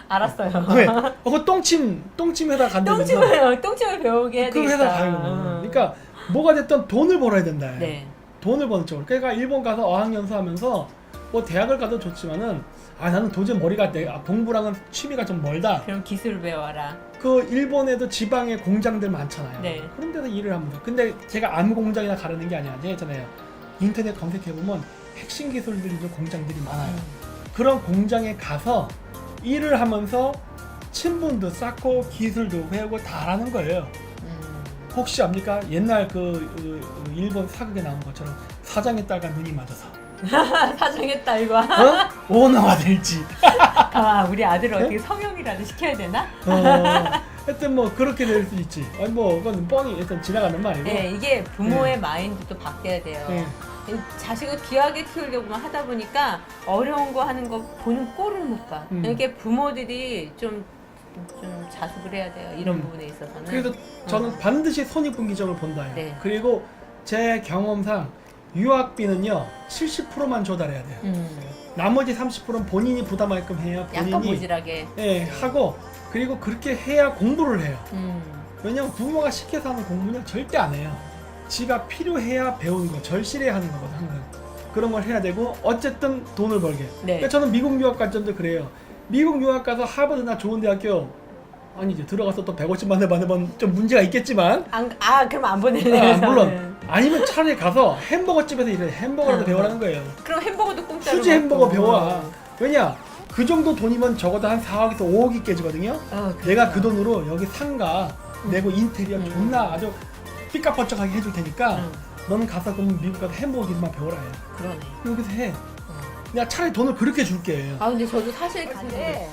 알았어요. 왜? 그 똥침 회사 간다면서 똥침을 배우게 해야 그 되겠다. 회사 가요. 그러니까 뭐가 됐든 돈을 벌어야 된다. 네. 돈을 버는 쪽으로. 그러니까 일본 가서 어학연수 하면서 뭐 대학을 가도 좋지만은 나는 도저히 머리가 공부랑은 취미가 좀 멀다. 그럼 기술을 배워라. 그 일본에도 지방에 공장들 많잖아요. 네. 그런 데서 일을 하면서. 근데 제가 아무 공장이나 가르는 게 아니라 제가 했잖아요. 인터넷 검색해보면 핵심 기술들이 있는 공장들이 많아요. 그런 공장에 가서 일을 하면서 친분도 쌓고 기술도 배우고 다 하는 거예요. 혹시 압니까? 옛날 그 일본 사극에 나온 것처럼 사장의 딸과 눈이 맞아서 사정의 딸과 오너가 될지 우리 아들을 어떻게 성형이라도 시켜야 되나? 하여튼 뭐 그렇게 될 수 있지. 아니 뭐 그건 뻔히 일단 지나가는 말이고. 네, 이게 부모의 마인드도 바뀌어야 돼요. 네. 자식을 귀하게 키우려고만 하다 보니까 어려운 거 하는 거 보는 꼴을 못 봐. 이게 부모들이 좀 자숙을 해야 돼요. 이런 부분에 있어서는. 그래서 저는 반드시 손익분기점을 본다요. 네. 그리고 제 경험상 유학비는요 70%만 조달해야 돼요. 나머지 30%는 본인이 부담할끔 해야 본인이 약간 모질하게. 하고 그리고 그렇게 해야 공부를 해요. 왜냐면 부모가 시켜서 하는 공부는 절대 안 해요. 지가 필요해야 배우는 거, 절실해야 하는 거거든 항상. 그런 걸 해야 되고 어쨌든 돈을 벌게. 네. 그러니까 저는 미국 유학 갈 점도 그래요. 미국 유학 가서 하버드나 좋은 대학교 이제 들어가서 또 150만 원 좀 문제가 있겠지만 그럼 안 보내네요. 물론 아니면 차라리 가서 햄버거 집에서 일해 햄버거라도 배우라는 거예요. 그럼 햄버거도 공짜로 수제 햄버거 먹고. 배워. 왜냐 그 정도 돈이면 적어도 한 4억에서 5억이 깨지거든요. 내가 그 돈으로 여기 상가 내고 인테리어 존나 아주 삐까뻔쩍하게 해줄 테니까 너는 가서 그럼 미국 가서 햄버거 기술만 배워라 해. 그러네. 여기서 해. 내가 차라리 돈을 그렇게 줄게. 근데 저도 사실 근데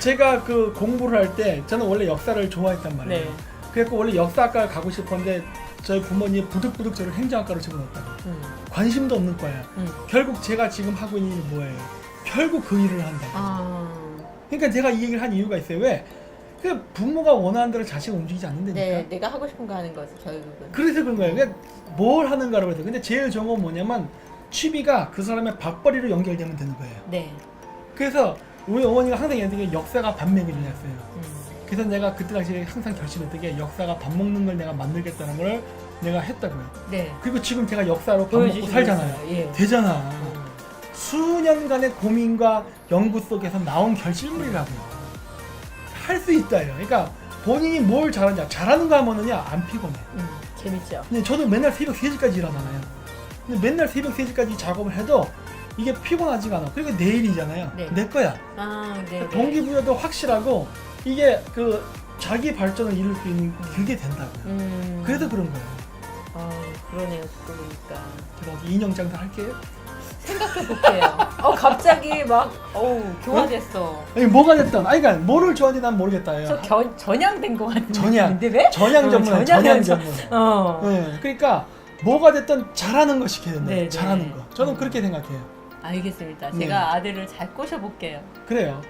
제가 그 공부를 할 때 저는 원래 역사를 좋아했단 말이에요. 네. 그래서 원래 역사학과를 가고 싶었는데 저희 부모님이 부득부득 저를 행정학과로 집어넣었다고. 관심도 없는 과야. 결국 제가 지금 하고 있는 일이 뭐예요? 결국 그 일을 한다고. 그러니까 제가 이 얘기를 한 이유가 있어요. 왜? 그 부모가 원하는 대로 자식을 움직이지 않는다니까. 네, 내가 하고 싶은 거 하는 거지 결국은. 그래서 그런 거예요. 그러니까 뭘 하는가라고 해서. 근데 제일 좋은 건 뭐냐면 취미가 그 사람의 밥벌이로 연결되면 되는 거예요. 네. 그래서 우리 어머니가 항상 얘기했던 게 역사가 밥 먹이기였어요. 그래서 내가 그때 당시에 항상 결심했던 게 역사가 밥 먹는 걸 내가 만들겠다는 걸 내가 했다고요. 네. 그리고 지금 제가 역사로 밥 먹고 살잖아요. 예. 되잖아. 수년간의 고민과 연구 속에서 나온 결실물이라고요. 할 수 있다요. 그러니까 본인이 뭘 잘하냐, 잘하는 거 하면은요 안 피곤해. 재밌죠. 근데 저도 맨날 새벽 3시까지 일하잖아요. 근데 맨날 새벽 3시까지 작업을 해도 이게 피곤하지가 않아. 그리고 내일이잖아요. 네. 내 거야. 네. 동기부여도 확실하고 이게 그 자기 발전을 이룰 수 있는 그게 된다고요. 그래서 그런 거예요. 그러네요. 듣고 보니까. 제가 어디 인형장사 할게요. 생각해 볼게요. 갑자기 막 교화됐어. 아니 뭐가 됐든 그러니까 뭐를 좋아하는지 난 모르겠다요. 저 전향된 것 같은데. 전향. 근데 왜? 전향 전문. 전향 전문. 네. 그러니까 뭐가 됐든 잘하는 거 시켜야 된다. 네, 잘하는 네. 거. 저는 그렇게 생각해요. 알겠습니다. 네. 제가 아들을 잘 꼬셔볼게요. 그래요.